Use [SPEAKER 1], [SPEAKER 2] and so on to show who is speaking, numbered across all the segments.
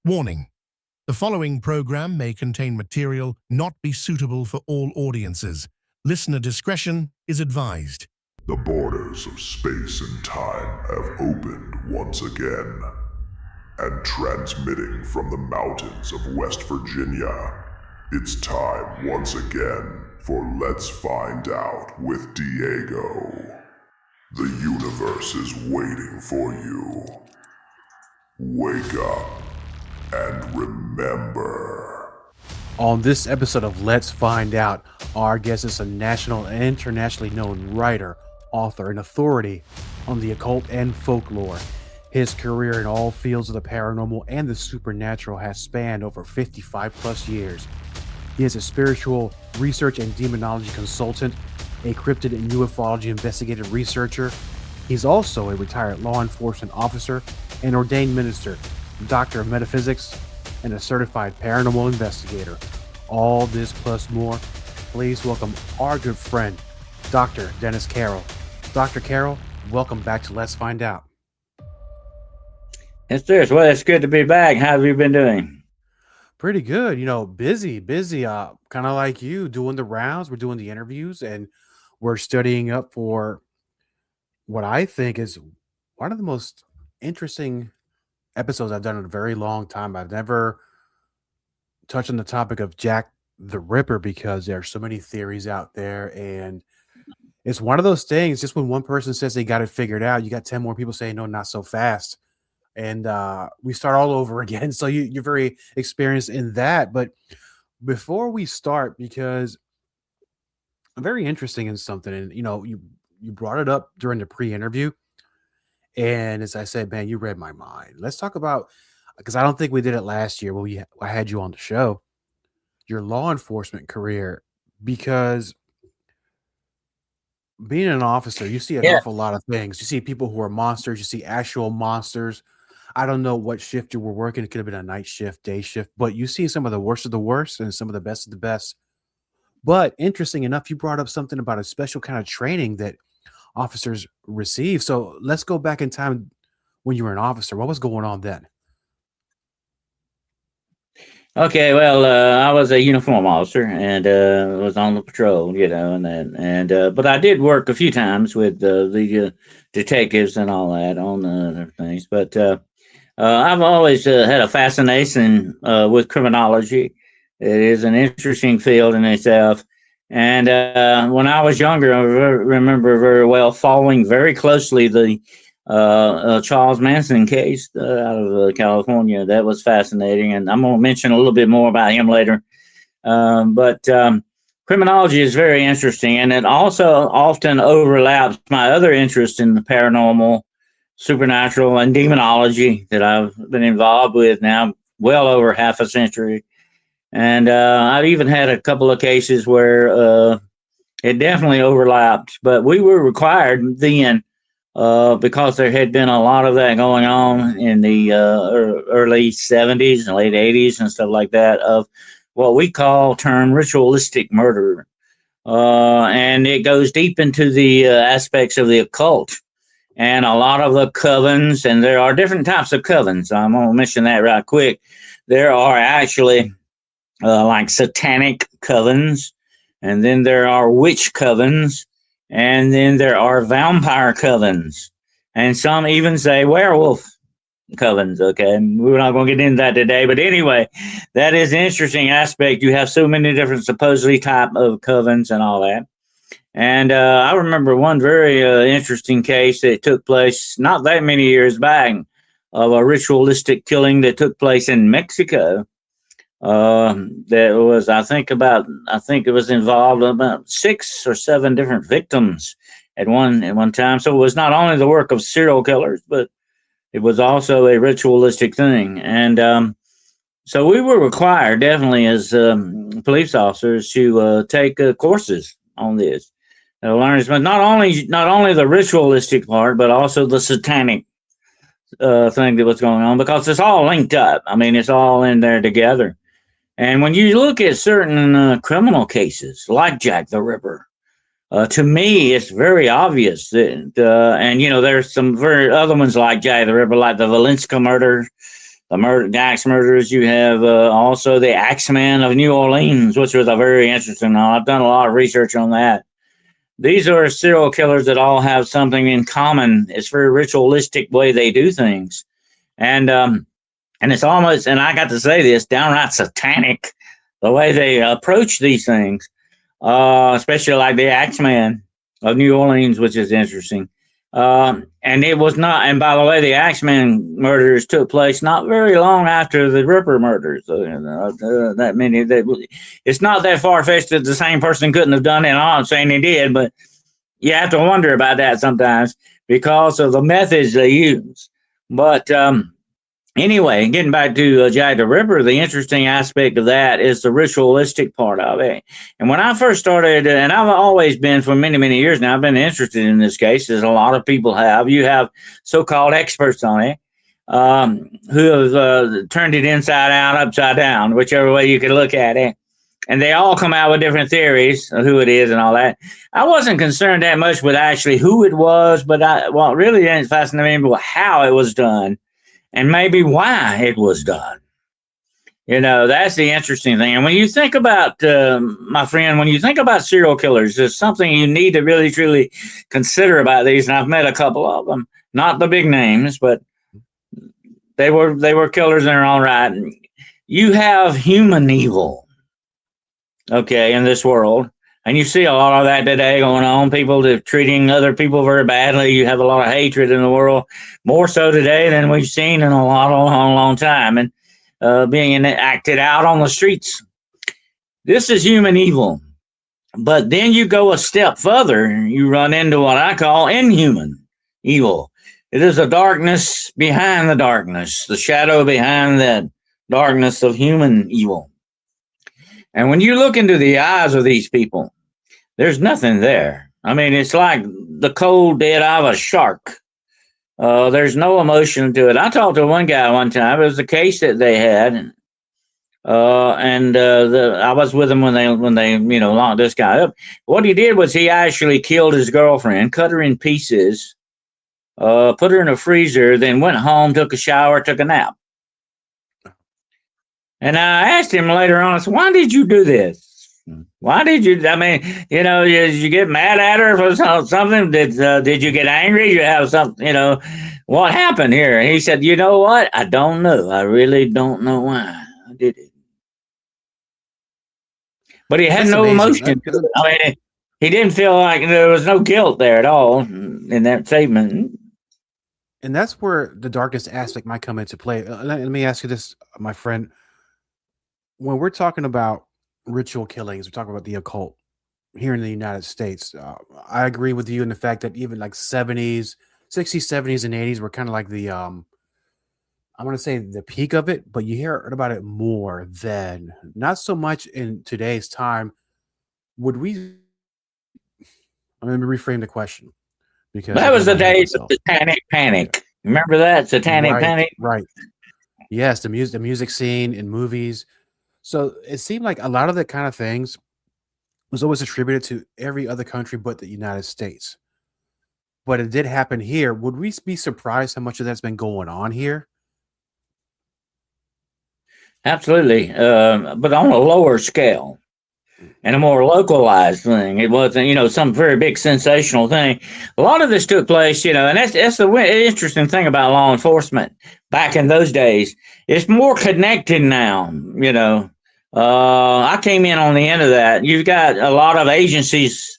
[SPEAKER 1] Warning: the following program may contain material not be suitable for all audiences. Listener discretion is advised.
[SPEAKER 2] The borders of space and time have opened once again, and transmitting from the mountains of West Virginia, it's time once again for Let's Find Out with Diego. The universe is waiting for you. Wake up and remember.
[SPEAKER 3] On this episode of Let's Find Out, our guest is a national and internationally known writer, author, and authority on the occult and folklore. His career in all fields of the paranormal and the supernatural has spanned over 55 plus years. He is a spiritual research and demonology consultant, a cryptid and UFOlogy investigative researcher. He's also a retired law enforcement officer, an ordained minister, doctor of metaphysics, and a certified paranormal investigator. All this plus more. Please welcome our good friend, Dr. Dennis Carroll. Dr. Carroll, welcome back to Let's Find Out.
[SPEAKER 4] Yes, sir. Well, it's good to be back. How have you been doing?
[SPEAKER 3] Pretty good. Busy. Kind of like you, doing the rounds. We're doing the interviews, and we're studying up for what I think is one of the most interesting episodes I've done in a very long time. I've never touched on the topic of Jack the Ripper because there are so many theories out there, and it's one of those things. Just when one person says they got it figured out, you got 10 more people saying no, not so fast, and we start all over again. So you're very experienced in that. But before we start, because I'm very interested in something, and you brought it up during the pre-interview. And as I said, man, you read my mind. Let's talk about, because I don't think we did it last year when I had you on the show, your law enforcement career. Because being an officer, you see an awful lot of things. You see people who are monsters. You see actual monsters. I don't know what shift you were working. It could have been a night shift, day shift. But you see some of the worst of the worst and some of the best of the best. But interesting enough, you brought up something about a special kind of training that officers receive. So let's go back in time when you were an officer. What was going on then?
[SPEAKER 4] Okay, well, I was a uniform officer and was on the patrol, but I did work a few times with the detectives and all that on other things. But I've always had a fascination with criminology. It is an interesting field in itself. And when I was younger, I remember very well following very closely the Charles Manson case out of California. That was fascinating. And I'm going to mention a little bit more about him later. But criminology is very interesting. And it also often overlaps my other interest in the paranormal, supernatural, and demonology that I've been involved with now well over half a century. And I've even had a couple of cases where it definitely overlapped, but we were required then because there had been a lot of that going on in the early 70s and late 80s and stuff like that of what we term ritualistic murder. And it goes deep into the aspects of the occult and a lot of the covens, and there are different types of covens. I'm going to mention that right quick. There are actually like satanic covens, and then there are witch covens, and then there are vampire covens, and some even say werewolf covens. Okay, we're not going to get into that today, but anyway, that is an interesting aspect. You have so many different supposedly type of covens and all that. And I remember one very interesting case that took place not that many years back of a ritualistic killing that took place in Mexico. That was, I think it was involved about 6 or 7 different victims at one time. So it was not only the work of serial killers, but it was also a ritualistic thing. And so we were required, definitely as police officers, to take courses on this. Learn, but not only the ritualistic part, but also the satanic thing that was going on, because it's all linked up. I mean, it's all in there together. And when you look at certain criminal cases like Jack the Ripper, to me, it's very obvious that, and there's some very other ones like Jack the Ripper, like the Valencia murder, the axe murders. You have also the Axeman of New Orleans, which was a very interesting one. I've done a lot of research on that. These are serial killers that all have something in common. It's very ritualistic way they do things. And it's almost, and I got to say this, downright satanic, the way they approach these things, especially like the Axeman of New Orleans, which is interesting. And it was not, and by the way, the Axeman murders took place not very long after the Ripper murders. It's not that far-fetched that the same person couldn't have done it. I'm not saying he did, but you have to wonder about that sometimes because of the methods they use. But anyway, getting back to Jack the Ripper, the interesting aspect of that is the ritualistic part of it. And when I first started, and I've always been for many, many years now, I've been interested in this case, as a lot of people have. You have so-called experts on it who have turned it inside out, upside down, whichever way you can look at it. And they all come out with different theories of who it is and all that. I wasn't concerned that much with actually who it was, but what really fascinated me was how it was done. And maybe why it was done. That's the interesting thing. And when you think about, my friend, when you think about serial killers, there's something you need to really, truly consider about these. And I've met a couple of them, not the big names, but they were killers in their own right. You have human evil, okay, in this world. And you see a lot of that today going on, people treating other people very badly. You have a lot of hatred in the world, more so today than we've seen in a long time, and being acted out on the streets. This is human evil. But then you go a step further, you run into what I call inhuman evil. It is a darkness behind the darkness, the shadow behind that darkness of human evil. And when you look into the eyes of these people, there's nothing there. I mean, it's like the cold dead eye of a shark. There's no emotion to it. I talked to one guy one time. It was a case that they had, I was with them when they locked this guy up. What he did was he actually killed his girlfriend, cut her in pieces, put her in a freezer, then went home, took a shower, took a nap. And I asked him later on, I said, why did you do this? Why did you, did you get mad at her for something? Did you get angry? You have something, what happened here? And he said, you know what? I don't know. I really don't know why I did it. But he had no emotion. He didn't feel like there was no guilt there at all in that statement.
[SPEAKER 3] And that's where the darkness aspect might come into play. Let me ask you this, my friend. When we're talking about ritual killings, we're talking about the occult here in the United States. I agree with you in the fact that even like 60s, 70s, and 80s were kind of like the, I'm going to say the peak of it, but you hear about it more then. Not so much in today's time. Would we, I'm going to reframe the question. Because
[SPEAKER 4] that was the days of satanic panic. Remember that? Satanic panic?
[SPEAKER 3] Right. Yes, the music scene in movies. So it seemed like a lot of the kind of things was always attributed to every other country but the United States. But it did happen here. Would we be surprised how much of that's been going on here?
[SPEAKER 4] Absolutely. But on a lower scale and a more localized thing. It wasn't, some very big sensational thing. A lot of this took place, and that's the interesting thing about law enforcement back in those days. It's more connected now, I came in on the end of that. You've got a lot of agencies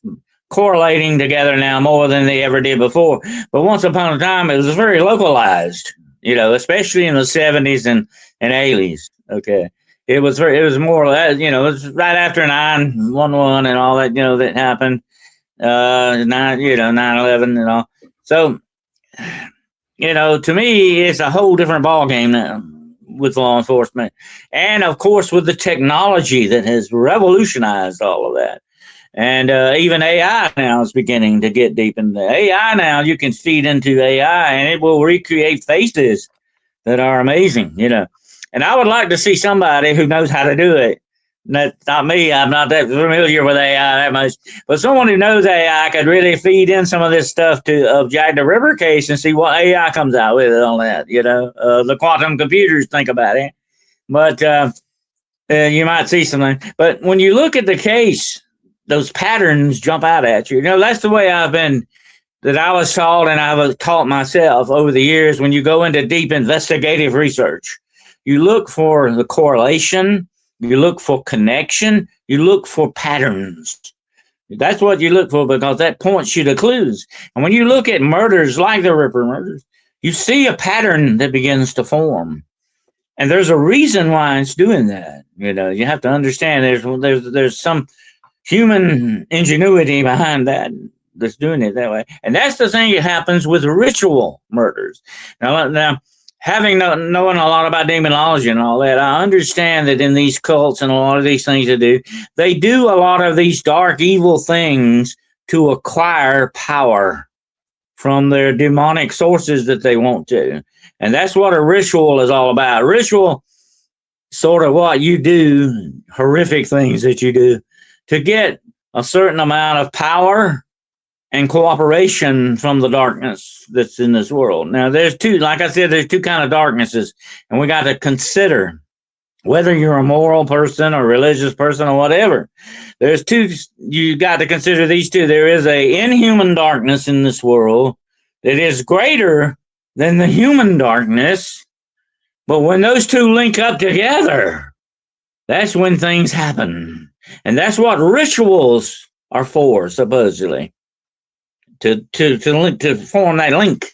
[SPEAKER 4] correlating together now more than they ever did before. But once upon a time, it was very localized, especially in the 70s and 80s. Okay. It was more or less, it was right after 9/11 and all that, that happened, 9/11 and all. So, to me, it's a whole different ballgame now with law enforcement. And, of course, with the technology that has revolutionized all of that. And even AI now is beginning to get deep into AI now. You can feed into AI, and it will recreate faces that are amazing, And I would like to see somebody who knows how to do it That's not me. I'm not that familiar with AI that much. But someone who knows AI could really feed in some of this stuff of Jack the Ripper case and see what AI comes out with on that. The quantum computers think about it. But you might see something. But when you look at the case, those patterns jump out at you. That's the way that I was taught, and I was taught myself over the years. When you go into deep investigative research, you look for the correlation, you look for connection, you look for patterns. That's what you look for, because that points you to clues. And when you look at murders like the Ripper murders, you see a pattern that begins to form. And there's a reason why it's doing that. You have to understand there's some human ingenuity behind that's doing it that way. And that's the thing that happens with ritual murders. Now having knowing a lot about demonology and all that, I understand that in these cults and a lot of these things they do a lot of these dark, evil things to acquire power from their demonic sources that they want to. And that's what a ritual is all about. Ritual, sort of what you do, horrific things that you do to get a certain amount of power and cooperation from the darkness that's in this world. Now, there's two kind of darknesses, and we got to consider whether you're a moral person or religious person or whatever. There's two, you got to consider these two. There is a inhuman darkness in this world that is greater than the human darkness, but when those two link up together, that's when things happen. And that's what rituals are for, supposedly. To form that link.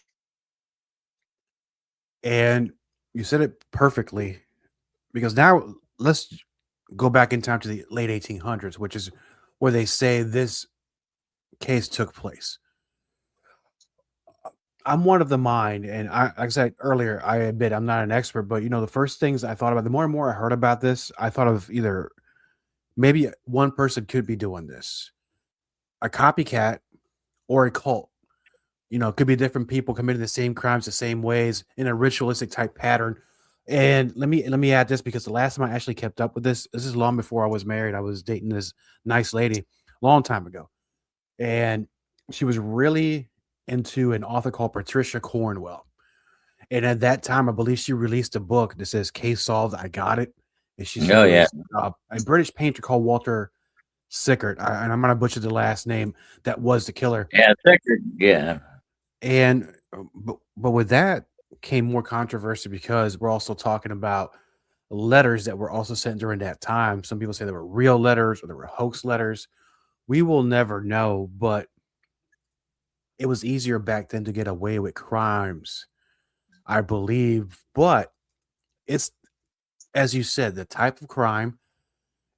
[SPEAKER 3] And you said it perfectly, because now let's go back in time to the late 1800s, which is where they say this case took place. I'm one of the mind, and like I said earlier, I admit I'm not an expert, but the first things I thought about, the more and more I heard about this, I thought of either maybe one person could be doing this, a copycat, or a cult. It could be different people committing the same crimes the same ways in a ritualistic type pattern. And let me add this, because the last time I actually kept up with this is long before I was married. I was dating this nice lady a long time ago, and she was really into an author called Patricia Cornwell. And at that time, I believe she released a book that says "Case Solved, I Got It." And she's a British painter called Walter Sickert, and I'm gonna butcher the last name, that was the killer.
[SPEAKER 4] Yeah, Sickert. Yeah.
[SPEAKER 3] And but with that came more controversy, because we're also talking about letters that were also sent during that time. Some people say they were real letters or they were hoax letters. We will never know, but it was easier back then to get away with crimes, I believe. But it's, as you said, the type of crime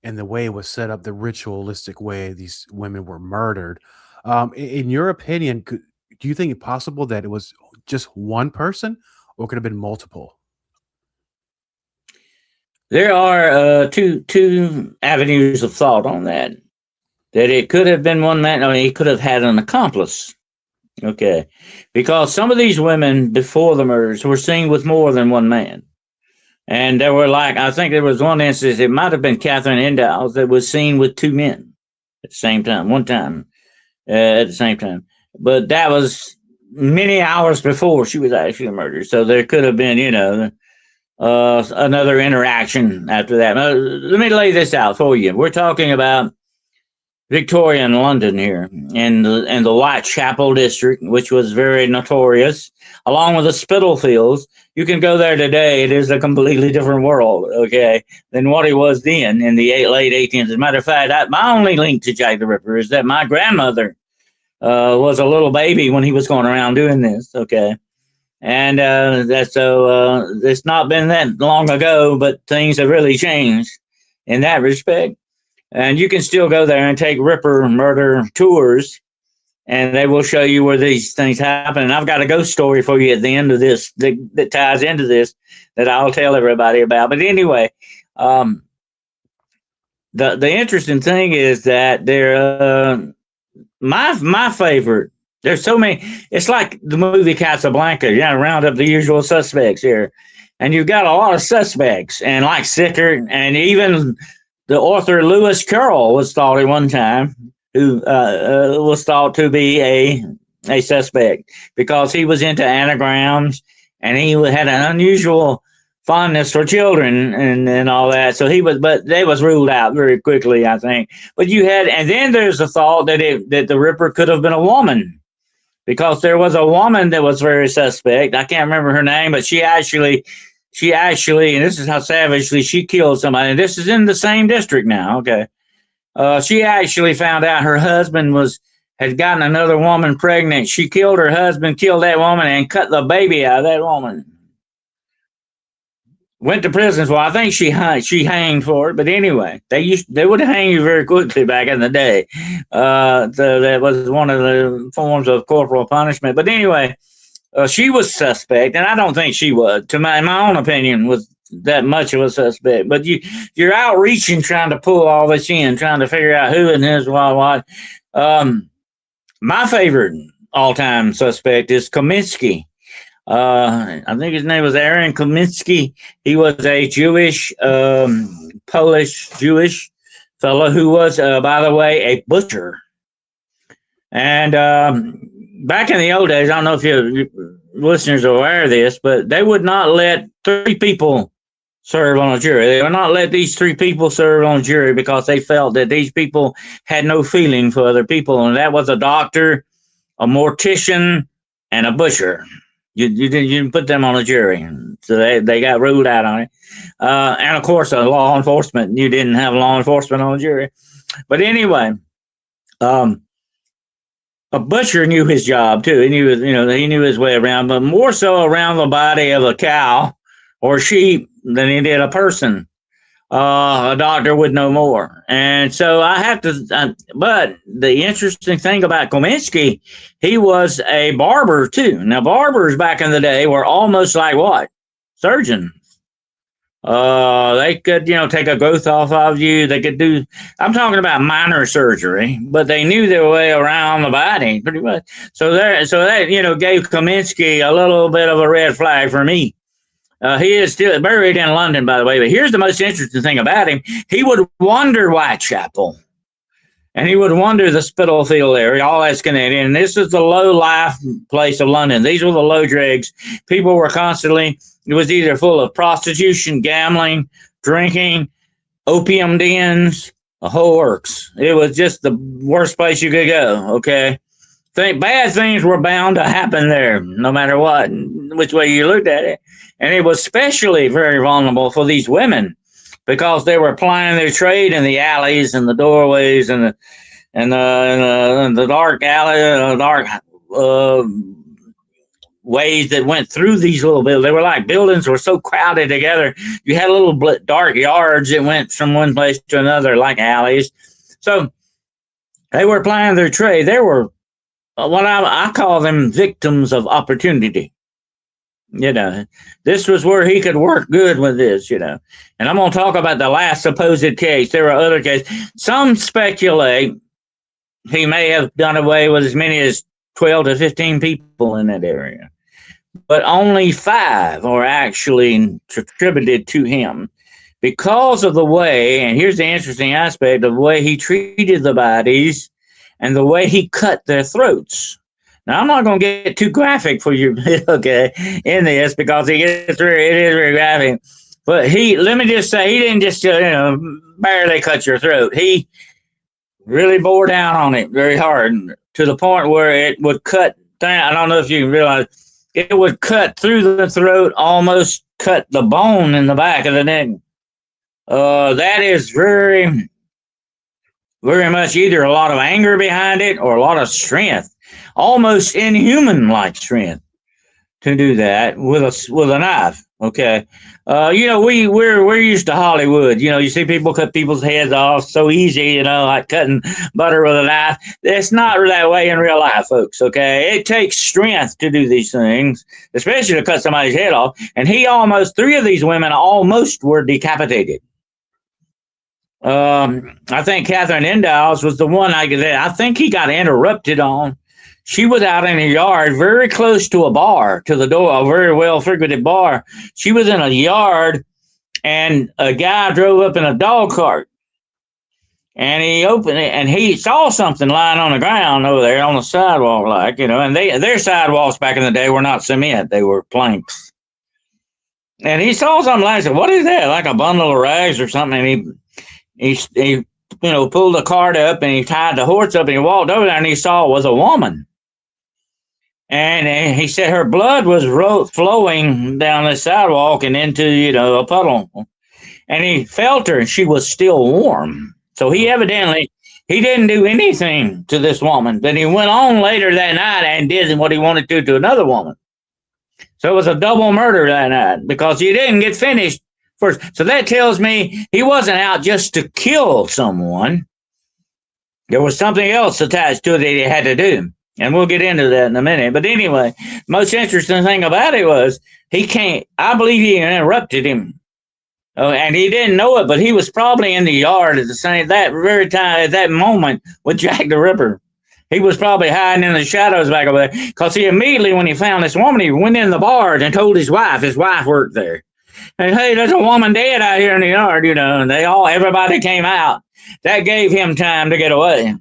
[SPEAKER 3] and the way it was set up, the ritualistic way these women were murdered. In your opinion, do you think it possible that it was just one person, or could it have been multiple?
[SPEAKER 4] There are two avenues of thought on that. That it could have been one man, or he could have had an accomplice. Okay. Because some of these women before the murders were seen with more than one man. And there were, I think there was one instance, it might have been Catherine Endowes, that was seen with two men at the same time, at the same time. But that was many hours before she was actually murdered. So there could have been, another interaction after that. Now, let me lay this out for you. We're talking about Victorian London here, in the Whitechapel district, which was very notorious, along with the Spitalfields. You can go there today. It is a completely different world, okay, than what it was then in the late 18th. As a matter of fact, my only link to Jack the Ripper is that my grandmother was a little baby when he was going around doing this, okay. And it's not been that long ago, but things have really changed in that respect. And you can still go there and take Ripper murder tours, and they will show you where these things happen. And I've got a ghost story for you at the end of this that ties into this that I'll tell everybody about. But anyway, the interesting thing is that my favorite. There's so many. It's like the movie Casablanca. You gotta round up the usual suspects here, and you've got a lot of suspects, and like Sickert, and even the author Lewis Carroll was thought at one time, who was thought to be a suspect because he was into anagrams and he had an unusual fondness for children and all that. So but they was ruled out very quickly, I think. But and then there's the thought that the Ripper could have been a woman, because there was a woman that was very suspect. I can't remember her name, but she actually, and this is how savagely she killed somebody. And this is in the same district now. Okay. She actually found out her husband had gotten another woman pregnant. She killed her husband, killed that woman, and cut the baby out of that woman. Went to prison for. I think she hanged for it. But anyway, they would hang you very quickly back in the day. So that was one of the forms of corporal punishment. But anyway, she was suspect, and I don't think she was, in my own opinion, was that much of a suspect. But you're outreaching, trying to pull all this in, trying to figure out who and his what. My favorite all-time suspect is Kaminsky. I think his name was Aaron Kaminsky. He was a Jewish, Polish Jewish fellow who was, by the way, a butcher. And back in the old days, I don't know if your listeners are aware of this, but they would not let 3 people serve on a jury. They would not let these 3 people serve on a jury because they felt that these people had no feeling for other people. And that was a doctor, a mortician, and a butcher. You didn't put them on a jury. So they got ruled out on it. And of course, law enforcement, you didn't have law enforcement on a jury. But anyway, a butcher knew his job too. He knew his way around, but more so around the body of a cow or sheep than he did a person. A doctor would know more. And so I have to, but the interesting thing about Kaminsky, he was a barber too. Now, barbers back in the day were almost like what? Surgeons. They could, take a growth off of you. They could do, I'm talking about minor surgery, but they knew their way around the body pretty much. So that, gave Kaminsky a little bit of a red flag for me. He is still buried in London, by the way. But here's the most interesting thing about him. He would wander Whitechapel, and he would wander the Spitalfield area, all that's Canadian. And this is the low-life place of London. These were the low dregs. People were constantly, it was either full of prostitution, gambling, drinking, opium dens, the whole works. It was just the worst place you could go, okay? Bad things were bound to happen there, no matter what, which way you looked at it. And it was especially very vulnerable for these women because they were plying their trade in the alleys and the doorways and the dark alley, dark ways that went through these little buildings. They were like buildings were so crowded together. You had little dark yards that went from one place to another, like alleys. So they were plying their trade. They were what I call them victims of opportunity. This was where he could work good with this, And I'm going to talk about the last supposed case. There are other cases. Some speculate he may have done away with as many as 12 to 15 people in that area. But only 5 are actually attributed to him because of the way, and here's the interesting aspect, of the way he treated the bodies and the way he cut their throats. Now, I'm not going to get too graphic for you, okay, in this because it is very graphic. But let me just say, he didn't just, barely cut your throat. He really bore down on it very hard to the point where it would cut down. I don't know if you realize, it would cut through the throat, almost cut the bone in the back of the neck. That is very, very much either a lot of anger behind it or a lot of strength. Almost inhuman-like strength to do that with a knife. Okay, we're used to Hollywood. You see people cut people's heads off so easy. Like cutting butter with a knife. It's not that way in real life, folks. Okay, it takes strength to do these things, especially to cut somebody's head off. And 3 of these women almost were decapitated. I think Catherine Endiles was the one I think he got interrupted on. She was out in a yard very close to a bar, to the door, a very well-frequented bar. She was in a yard, and a guy drove up in a dog cart. And he opened it, and he saw something lying on the ground over there on the sidewalk, like, you know, and their sidewalks back in the day were not cement, they were planks. And he saw something like that. What is that? Like a bundle of rags or something. And he you know, pulled the cart up and he tied the horse up and he walked over there and he saw it was a woman. And he said her blood was flowing down the sidewalk and into, you know, a puddle. And he felt her and she was still warm. So he didn't do anything to this woman. But he went on later that night and did what he wanted to another woman. So it was a double murder that night because he didn't get finished first. So that tells me he wasn't out just to kill someone. There was something else attached to it that he had to do. And we'll get into that in a minute. But anyway, most interesting thing about it was I believe he interrupted him. And he didn't know it, but he was probably in the yard at that very time, at that moment with Jack the Ripper. He was probably hiding in the shadows back over there because he immediately, when he found this woman, he went in the bars and told his wife. His wife worked there. And hey, there's a woman dead out here in the yard, you know, and everybody came out. That gave him time to get away.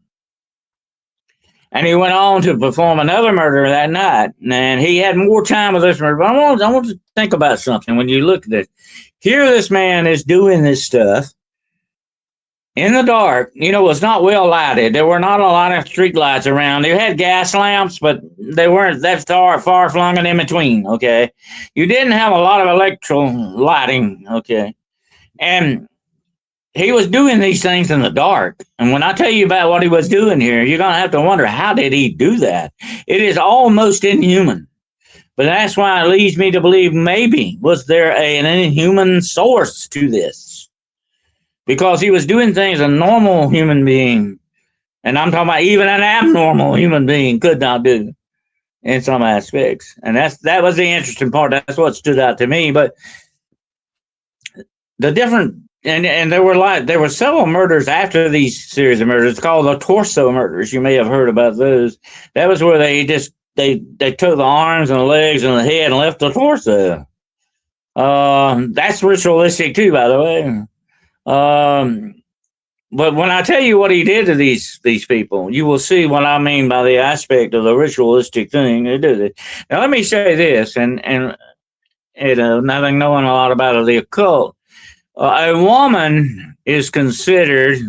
[SPEAKER 4] And he went on to perform another murder that night. And he had more time with this murder. But I want to think about something when you look at this. Here this man is doing this stuff in the dark. You know, it was not well lighted. There were not a lot of street lights around. They had gas lamps, but they weren't that far flung and in between, okay? You didn't have a lot of electrical lighting, okay? And he was doing these things in the dark. And when I tell you about what he was doing here, you're going to have to wonder, how did he do that? It is almost inhuman. But that's why it leads me to believe maybe was there an inhuman source to this? Because he was doing things a normal human being, and I'm talking about even an abnormal human being could not do in some aspects. And that was the interesting part. That's what stood out to me. But the different and there were several murders after these series of murders called the torso murders. You may have heard about those. That was where they took the arms and the legs and the head and left the torso. That's ritualistic too, by the way. But when I tell you what he did to these people, you will see what I mean by the aspect of the ritualistic thing they do. Now, let me say this, and nothing knowing a lot about the occult. A woman is considered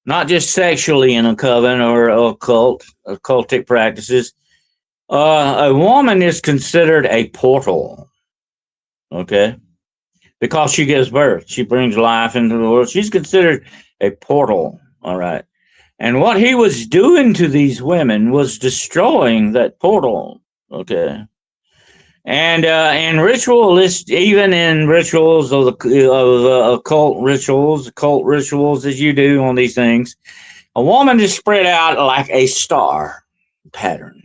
[SPEAKER 4] not just sexually in a coven or occultic practices. A woman is considered a portal, okay? Because she gives birth. She brings life into the world. She's considered a portal, all right? And what he was doing to these women was destroying that portal, okay? And in rituals, even in rituals of occult rituals as you do on these things, a woman is spread out like a star pattern.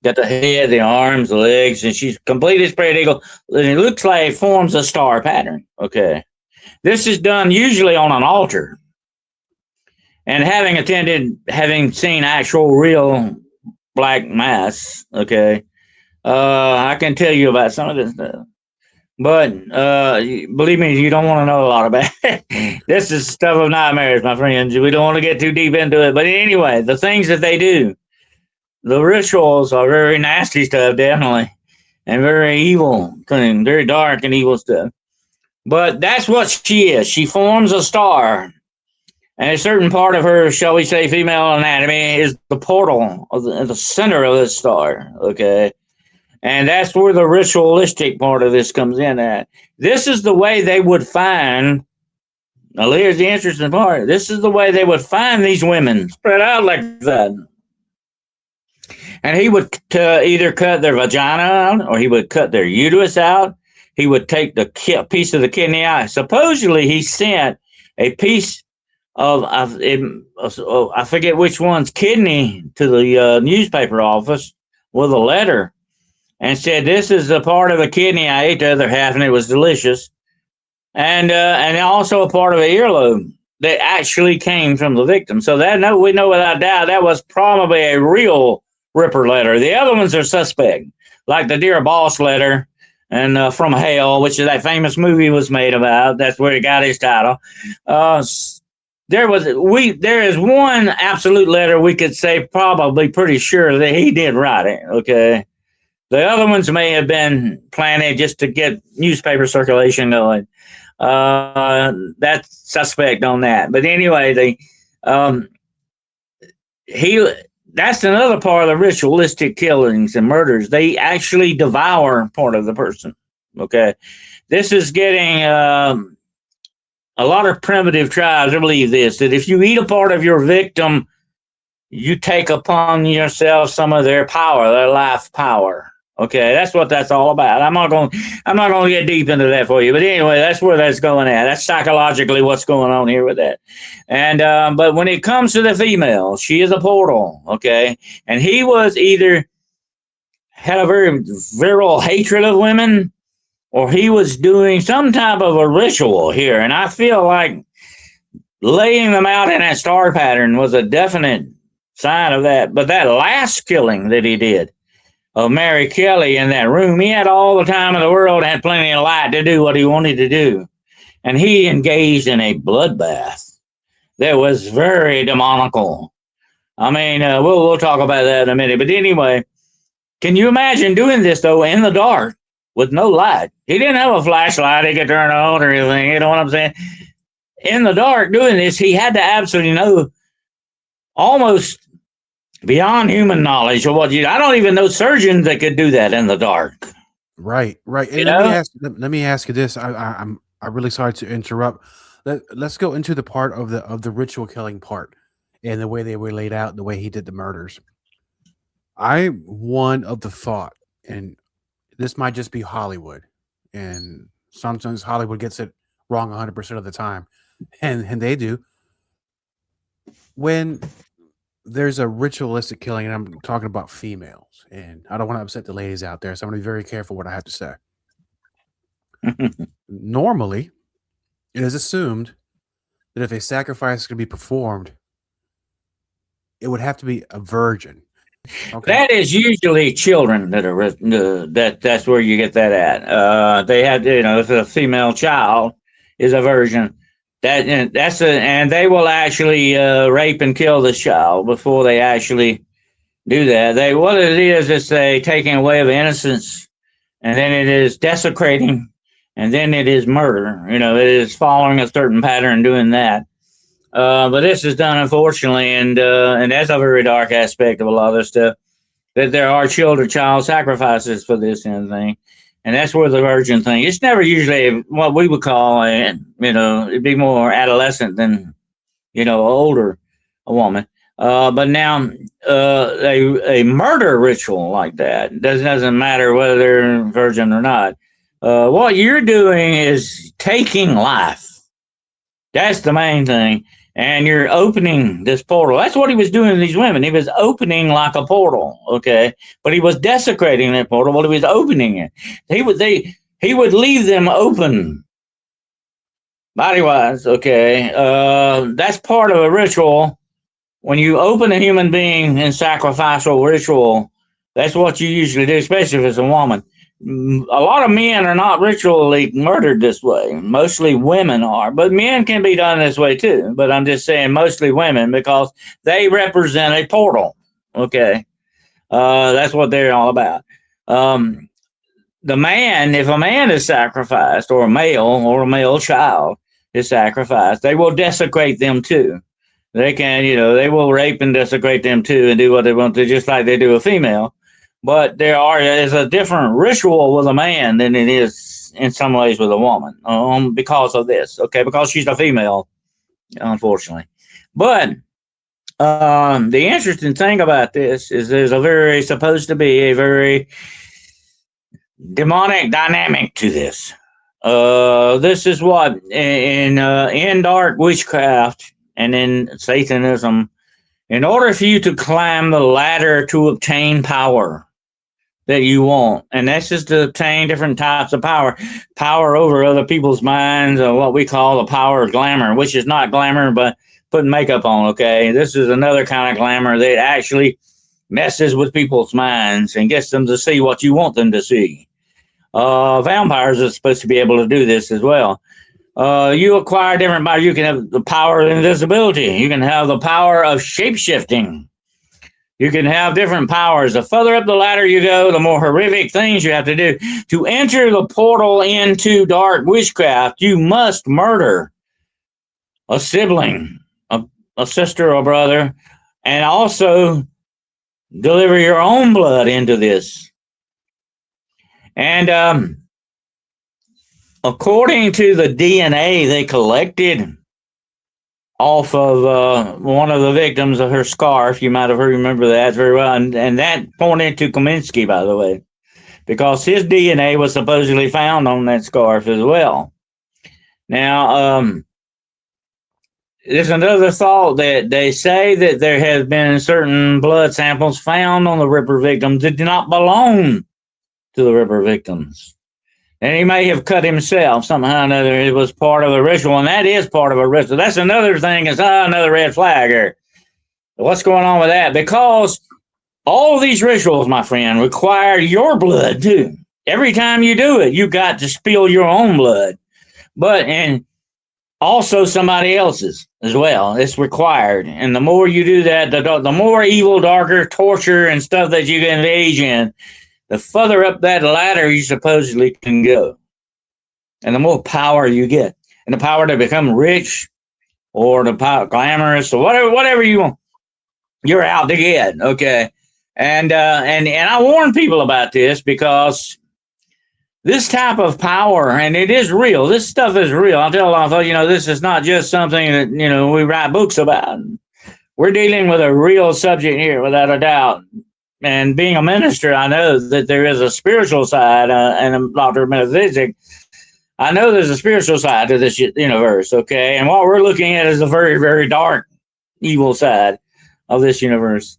[SPEAKER 4] Got the head, the arms, the legs, and she's completely spread eagle. And it looks like it forms a star pattern. Okay. This is done usually on an altar. And having seen actual real black mass, okay, I can tell you about some of this stuff. But believe me, you don't want to know a lot about it. This is stuff of nightmares, my friends. We don't want to get too deep into it. But anyway, the things that they do, the rituals are very nasty stuff, definitely, and very evil thing, very dark and evil stuff. But that's what she is. She forms a star. And a certain part of her, shall we say, female anatomy is the portal of the center of this star, okay? And that's where the ritualistic part of this comes in at. This is the way they would find, now here's the interesting part, this is the way they would find these women spread out like that. And he would either cut their vagina out or he would cut their uterus out. He would take the piece of the kidney out. Supposedly he sent a piece of I forget which one's kidney to the newspaper office with a letter and said, this is a part of the kidney. I ate the other half and it was delicious. And also a part of the earlobe that actually came from the victim. So we know without doubt that was probably a real Ripper letter. The other ones are suspect, like the Dear Boss letter and From Hell, which is that famous movie was made about. That's where he got his title. there is one absolute letter we could say probably pretty sure that he did write it. Okay. The other ones may have been planted just to get newspaper circulation going. That's suspect on that. But anyway, that's another part of the ritualistic killings and murders. They actually devour part of the person. Okay. This is getting a lot of primitive tribes believe this, that if you eat a part of your victim, you take upon yourself some of their power, their life power. Okay, that's what that's all about. I'm not going to get deep into that for you, but anyway, that's where that's going at. That's psychologically what's going on here with that. And but when it comes to the female, she is a portal. Okay, and he was either had a very virile hatred of women, or he was doing some type of a ritual here. And I feel like laying them out in that star pattern was a definite sign of that. But that last killing that he did of Mary Kelly in that room, he had all the time in the world and had plenty of light to do what he wanted to do. And he engaged in a bloodbath that was very demonical. I mean, we'll talk about that in a minute. But anyway, can you imagine doing this, though, in the dark with no light? He didn't have a flashlight he could turn on or anything. You know what I'm saying? In the dark doing this, he had to absolutely know almost beyond human knowledge of what I don't even know surgeons that could do that in the dark.
[SPEAKER 3] Right. And let me ask you this. I'm really sorry to interrupt. Let's go into the part of the ritual killing part and the way they were laid out, the way he did the murders. I'm one of the thought, and this might just be Hollywood, and sometimes Hollywood gets it wrong 100% of the time, and they do. When there's a ritualistic killing, and I'm talking about females, and I don't want to upset the ladies out there, so I'm going to be very careful what I have to say. Normally, it is assumed that if a sacrifice is going to be performed, it would have to be a virgin. Okay.
[SPEAKER 4] That is usually children that are that's where you get that at. They have, if a female child is a virgin, and they will actually rape and kill the child before they actually do that. What it is a taking away of innocence, and then it is desecrating, and then it is murder. It is following a certain pattern doing that. But this is done, unfortunately, and that's a very dark aspect of a lot of this stuff, that there are child sacrifices for this kind of thing. And that's where the virgin thing, it's never usually what we would call, it'd be more adolescent than, older, a woman. But now a murder ritual like that doesn't matter whether they're virgin or not. What you're doing is taking life. That's the main thing. And you're opening this portal. That's what he was doing to these women. He was opening like a portal, okay? But he was desecrating that portal while he was opening it. He would leave them open body-wise, okay? That's part of a ritual. When you open a human being in sacrificial ritual, that's what you usually do, especially if it's a woman. A lot of men are not ritually murdered this way. Mostly women are, but men can be done this way too. But I'm just saying mostly women because they represent a portal. Okay. That's what they're all about. The man, if a man is sacrificed or a male child is sacrificed, they will desecrate them too. They can, they will rape and desecrate them too and do what they want to, just like they do a female. But there's a different ritual with a man than it is in some ways with a woman because of this, okay? Because she's a female, unfortunately. But the interesting thing about this is there's supposed to be a very demonic dynamic to this. This is what in dark witchcraft and in Satanism, in order for you to climb the ladder to obtain power that you want, and that's just to obtain different types of power over other people's minds, or what we call the power of glamour, which is not glamour, but putting makeup on, okay? This is another kind of glamour that actually messes with people's minds and gets them to see what you want them to see. Vampires are supposed to be able to do this as well. You acquire different powers. You can have the power of invisibility. You can have the power of shape-shifting. You can have different powers. The further up the ladder you go, the more horrific things you have to do. To enter the portal into dark witchcraft, you must murder a sibling, a sister or brother, and also deliver your own blood into this. And according to the DNA they collected off of one of the victims of her scarf, you might have remember that very well, and that pointed to Kaminsky, by the way, because his DNA was supposedly found on that scarf as well. Now, there's another thought that they say that there has been certain blood samples found on the Ripper victims that did not belong to the Ripper victims. And he may have cut himself somehow or another. It was part of the ritual, and that is part of a ritual. That's another thing. It's another red flag here. What's going on with that? Because all of these rituals, my friend, require your blood too. Every time you do it, you got to spill your own blood. And also somebody else's as well. It's required. And the more you do that, the more evil, darker torture and stuff that you can engage in, the further up that ladder you supposedly can go. And the more power you get. And the power to become rich or the power, glamorous or whatever you want, you're out to get. Okay. And I warn people about this because this type of power, and it is real. This stuff is real. I'll tell them, this is not just something that, we write books about. We're dealing with a real subject here, without a doubt. And being a minister, I know that there is a spiritual side and a doctor of metaphysics. I know there's a spiritual side to this universe, okay? And what we're looking at is a very, very dark, evil side of this universe.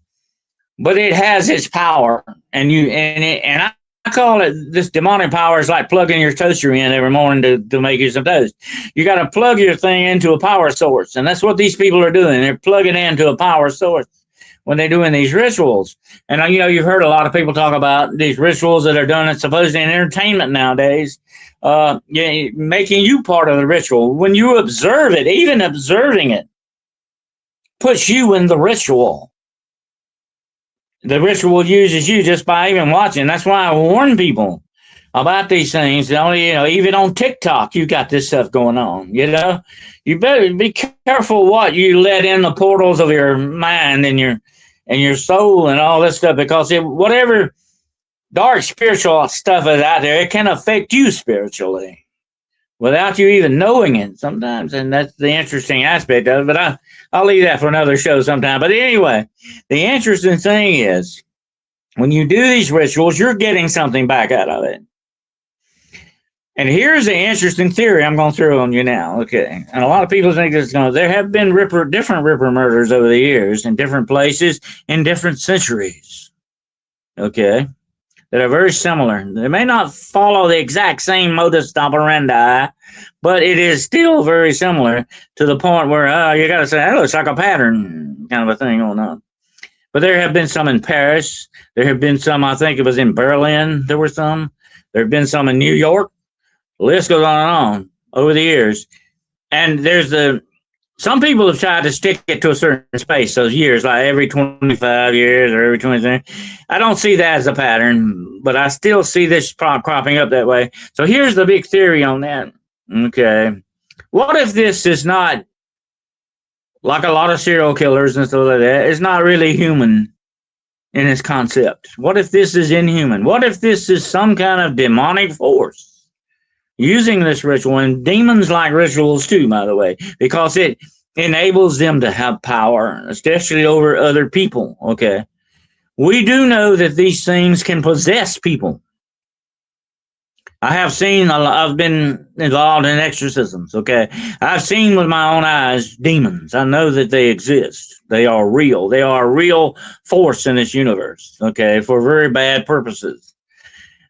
[SPEAKER 4] But it has its power, and I call it, this demonic power is like plugging your toaster in every morning to make you some toast. You got to plug your thing into a power source, and that's what these people are doing. They're plugging into a power source when they're doing these rituals. And you've heard a lot of people talk about these rituals that are done, supposedly in entertainment nowadays, making you part of the ritual. When you observe it, even observing it puts you in the ritual. The ritual uses you just by even watching. That's why I warn people about these things. Even on TikTok, you got this stuff going on. You better be careful what you let in the portals of your mind and your soul and all this stuff, because whatever dark spiritual stuff is out there, it can affect you spiritually without you even knowing it sometimes. And that's the interesting aspect of it. But I'll leave that for another show sometime. But anyway, the interesting thing is when you do these rituals, you're getting something back out of it. And here's the interesting theory I'm going to throw on you now. Okay. And a lot of people think there have been different Ripper murders over the years in different places in different centuries. Okay. That are very similar. They may not follow the exact same modus operandi, but it is still very similar to the point where you got to say, that looks like a pattern kind of a thing going on. But there have been some in Paris. There have been some, I think it was in Berlin. There were some. There have been some in New York. The list goes on and on over the years. And some people have tried to stick it to a certain space, those years, like every 25 years or every 20. I don't see that as a pattern, but I still see this cropping up that way. So here's the big theory on that. Okay. What if this is not, like a lot of serial killers and stuff like that, it's not really human in its concept? What if this is inhuman? What if this is some kind of demonic force using this ritual? And demons like rituals too, by the way, because it enables them to have power, especially over other people. Okay. We do know that these things can possess people. I've been involved in exorcisms. Okay. I've seen with my own eyes demons. I know that they exist. They are real. They are a real force in this universe. Okay. For very bad purposes.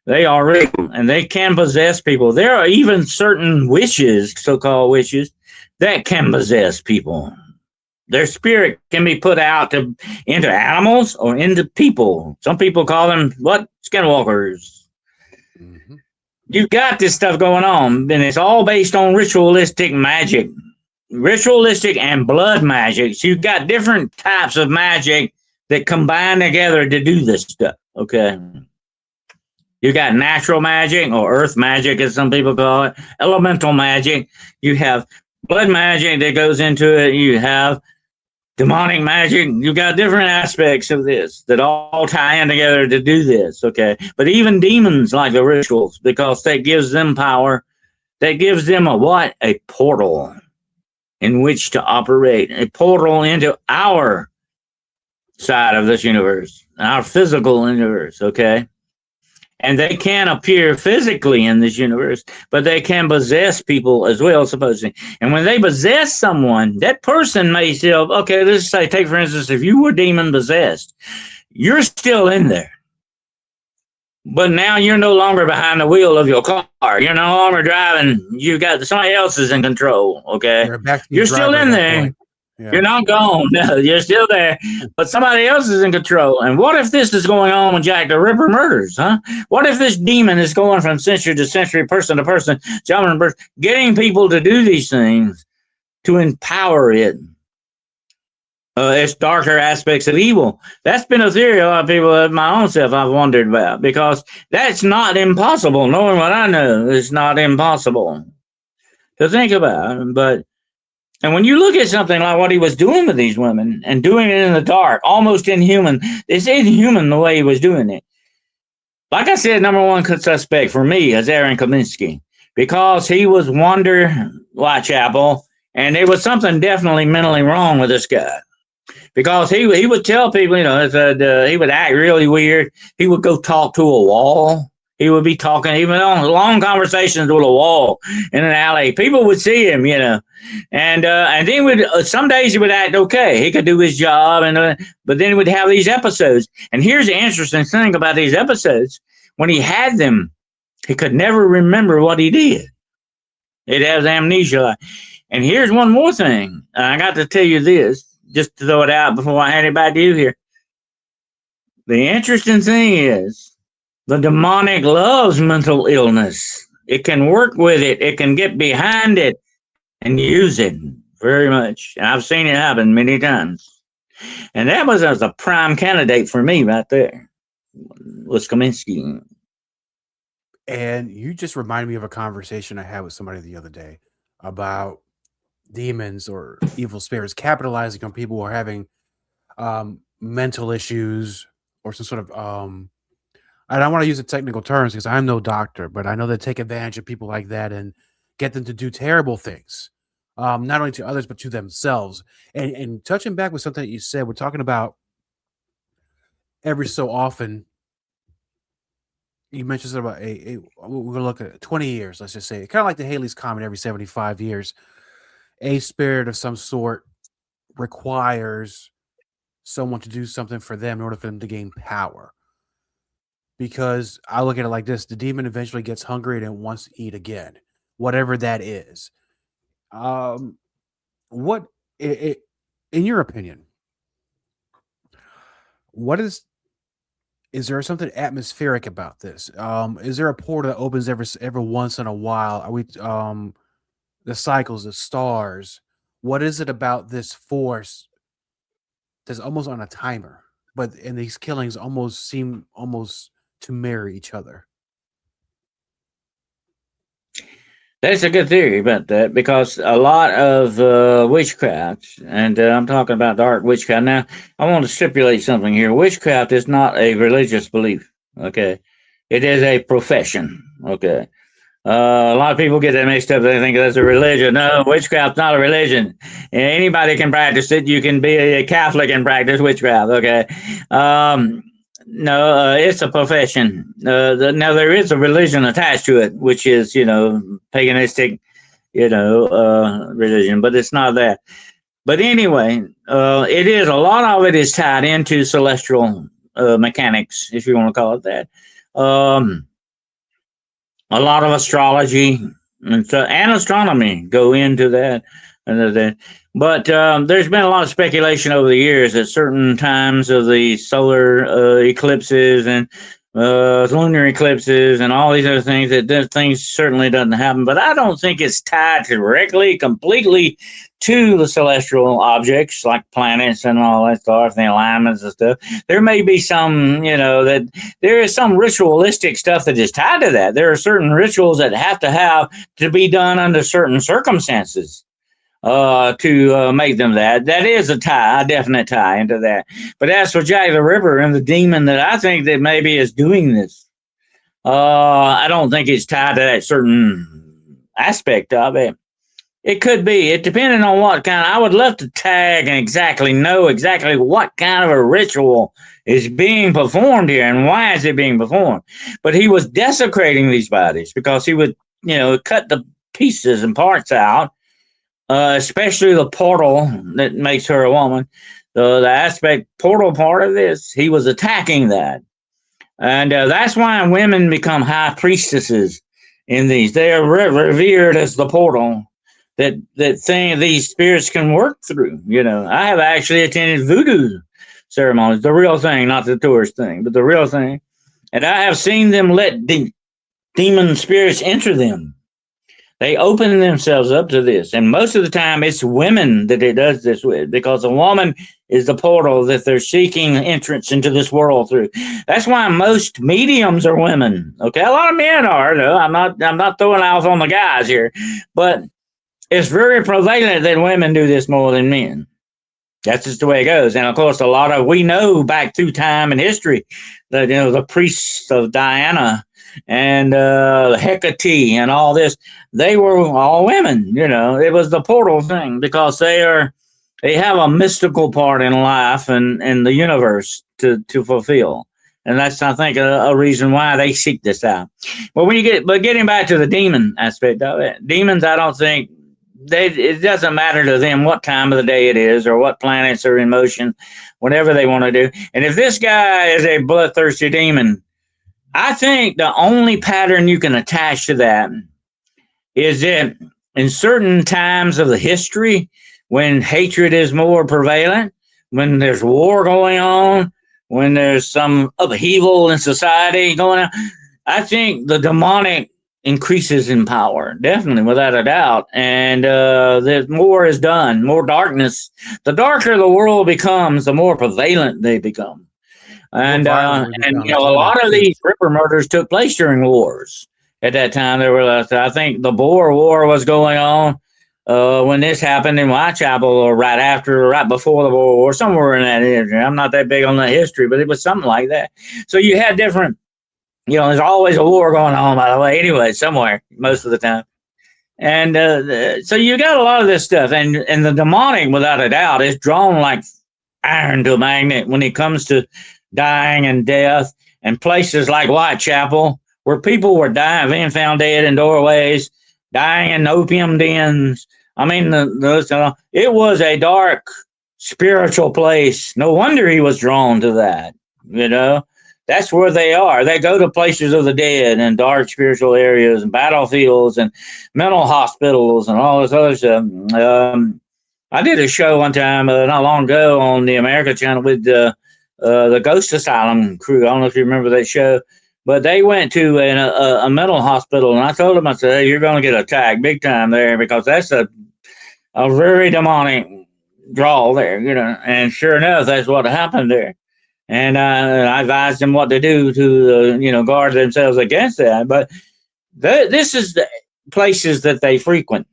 [SPEAKER 4] They are real, and they can possess people. There are even certain witches, so-called witches, that can possess people. Their spirit can be put out into animals or into people. Some people call them, skinwalkers. Mm-hmm. you've got this stuff going on, and it's all based on ritualistic magic. Ritualistic and blood magic. So you've got different types of magic that combine together to do this stuff. Okay. You got natural magic, or earth magic, as some people call it, elemental magic. You have blood magic that goes into it. You have demonic magic. You've got different aspects of this that all tie in together to do this. Okay. But even demons like the rituals, because that gives them power. That gives them a what? A portal in which to operate, a portal into our side of this universe, our physical universe, okay? And they can appear physically in this universe, but they can possess people as well, supposedly. And when they possess someone, that person may still, okay, let's say, take for instance, if you were demon possessed, you're still in there. But now you're no longer behind the wheel of your car. You're no longer driving. You got somebody else is in control. Okay, you're still in there. Yeah. You're not gone. No, you're still there. But somebody else is in control. And what if this is going on with Jack the Ripper murders? Huh? What if this demon is going from century to century, person to person, getting people to do these things to empower it? Its darker aspects of evil. That's been a theory a lot of people, my own self, I've wondered about, because that's not impossible. Knowing what I know, it's not impossible to think about. And when you look at something like what he was doing with these women and doing it in the dark, almost inhuman, it's inhuman the way he was doing it. Like I said, number one suspect for me is Aaron Kaminsky, because he was Wonder Whitechapel, and there was something definitely mentally wrong with this guy. Because he would tell people, he would act really weird. He would go talk to a wall. He would be talking, even on long conversations with a wall in an alley. People would see him, and then some days he would act okay. He could do his job, but then he would have these episodes. And here's the interesting thing about these episodes: when he had them, he could never remember what he did. He'd have amnesia. And here's one more thing. I got to tell you this, just to throw it out before I hand it back to you here. The interesting thing is, the demonic loves mental illness. It can work with it. It can get behind it and use it very much. And I've seen it happen many times. And that was a prime candidate for me right there, was Kaminsky.
[SPEAKER 3] And you just reminded me of a conversation I had with somebody the other day about demons or evil spirits capitalizing on people who are having mental issues or some sort of I don't want to use the technical terms because I'm no doctor, but I know they take advantage of people like that and get them to do terrible things, not only to others but to themselves. And touching back with something that you said, we're talking about every so often. You mentioned something about we're gonna look at 20 years, let's just say, kind of like the Halley's Comet. Every 75 years, a spirit of some sort requires someone to do something for them in order for them to gain power. Because I look at it like this: the demon eventually gets hungry and it wants to eat again, whatever that is. What, in your opinion, what is there something atmospheric about this? Is there a portal that opens every once in a while? Are we the cycles, the stars? What is it about this force that's almost on a timer, and these killings almost seem to mirror each other?
[SPEAKER 4] That's a good theory about that, because a lot of witchcraft, and I'm talking about dark witchcraft. Now, I want to stipulate something here. Witchcraft is not a religious belief, okay? It is a profession, okay? A lot of people get that mixed up. They think that's a religion. No, witchcraft's not a religion. Anybody can practice it. You can be a Catholic and practice witchcraft, okay? No, it's a profession. Now, there is a religion attached to it, which is, paganistic, religion, but it's not that. But anyway, it is, a lot of it is tied into celestial mechanics, if you want to call it that. A lot of astrology and astronomy go into that. But there's been a lot of speculation over the years at certain times of the solar eclipses and lunar eclipses and all these other things. That things certainly doesn't happen, but I don't think it's tied directly, completely to the celestial objects like planets and all that stuff, the alignments and stuff. There may be some, that there is some ritualistic stuff that is tied to that. There are certain rituals that have to be done under certain circumstances to make them that. That is a definite tie into that. But as for Jack the Ripper and the demon that I think that maybe is doing this, I don't think it's tied to that certain aspect of it. It could be. It depending on what kind. I would love to tag and know exactly what kind of a ritual is being performed here and why is it being performed. But he was desecrating these bodies because he would, cut the pieces and parts out. Especially the portal that makes her a woman, the aspect portal part of this, he was attacking that. And that's why women become high priestesses in these. They are revered as the portal that these spirits can work through. I have actually attended voodoo ceremonies, the real thing, not the tourist thing, but the real thing. And I have seen them let demon spirits enter them. They open themselves up to this. And most of the time, it's women that it does this with, because a woman is the portal that they're seeking entrance into this world through. That's why most mediums are women. Okay, a lot of men are, though. I'm not throwing out on the guys here. But it's very prevalent that women do this more than men. That's just the way it goes. And, of course, we know back through time and history that, the priests of Diana and Hecate and all this, they were all women. It was the portal thing because they have a mystical part in life and the universe to fulfill, and that's, I think, a reason why they seek this out. But getting back to the demon aspect of it, demons, I don't think it doesn't matter to them what time of the day it is or what planets are in motion, whatever they want to do. And if this guy is a bloodthirsty demon, I think the only pattern you can attach to that is that in certain times of the history, when hatred is more prevalent, when there's war going on, when there's some upheaval in society going on, I think the demonic increases in power, definitely, without a doubt. And there's more is done, more darkness. The darker the world becomes, the more prevalent they become. And a lot of these Ripper murders took place during wars. At that time, I think the Boer War was going on when this happened in Whitechapel, or right before the Boer War, somewhere in that area. I'm not that big on that history, but it was something like that. So you had different, there's always a war going on, by the way, anyway, somewhere, most of the time. And so you got a lot of this stuff. And the demonic, without a doubt, is drawn like iron to a magnet when it comes to dying and death, and places like Whitechapel where people were dying, being found dead in doorways, dying in opium dens. I mean, it was a dark spiritual place. No wonder he was drawn to that. That's where they are. They go to places of the dead and dark spiritual areas and battlefields and mental hospitals and all this other stuff. I did a show one time not long ago on the America Channel with the Ghost Asylum crew. I don't know if you remember that show, but they went to a mental hospital, and I told them, I said, hey, you're going to get attacked big time there, because that's a very demonic draw there, and sure enough, that's what happened there. And I advised them what to do to, guard themselves against that. But this is the places that they frequent.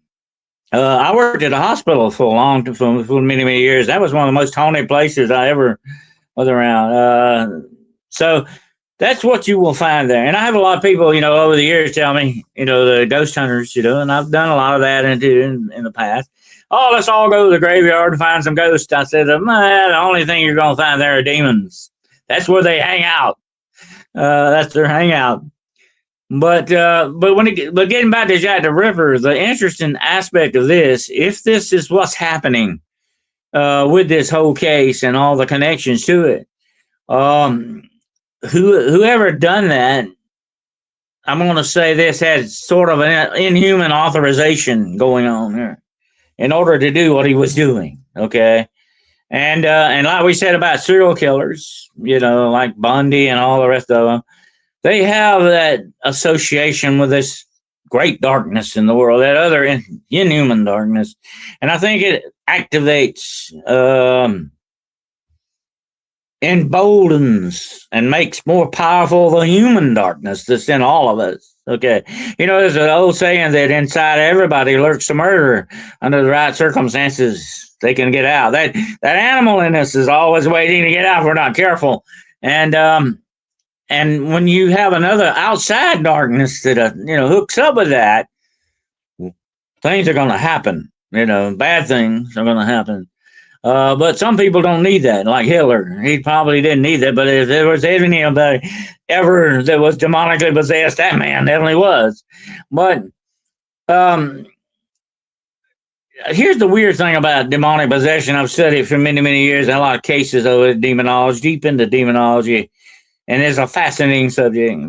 [SPEAKER 4] I worked at a hospital for many, many years. That was one of the most haunted places I ever was around. So that's what you will find there. And I have a lot of people, over the years tell me, the ghost hunters, and I've done a lot of that in the past. Oh, let's all go to the graveyard and find some ghosts. I said, the only thing you're going to find there are demons. That's where they hang out. That's their hangout. But getting back to Jack the Ripper, the interesting aspect of this, if this is what's happening with this whole case and all the connections to it, whoever done that, I'm going to say this has sort of an inhuman authorization going on here in order to do what he was doing. Okay. And like we said about serial killers, like Bundy and all the rest of them, they have that association with this great darkness in the world, that other inhuman darkness. And I think it activates, emboldens, and makes more powerful the human darkness that's in all of us. Okay. There's an old saying that inside everybody lurks a murderer. Under the right circumstances, they can get out. That animal in us is always waiting to get out if we're not careful. And when you have another outside darkness that hooks up with that, things are going to happen. Bad things are going to happen. But some people don't need that, like Hitler. He probably didn't need that. But if there was anybody ever that was demonically possessed, that man definitely was. But here's the weird thing about demonic possession. I've studied for many, many years, and a lot of cases of demonology, deep into demonology. And it's a fascinating subject.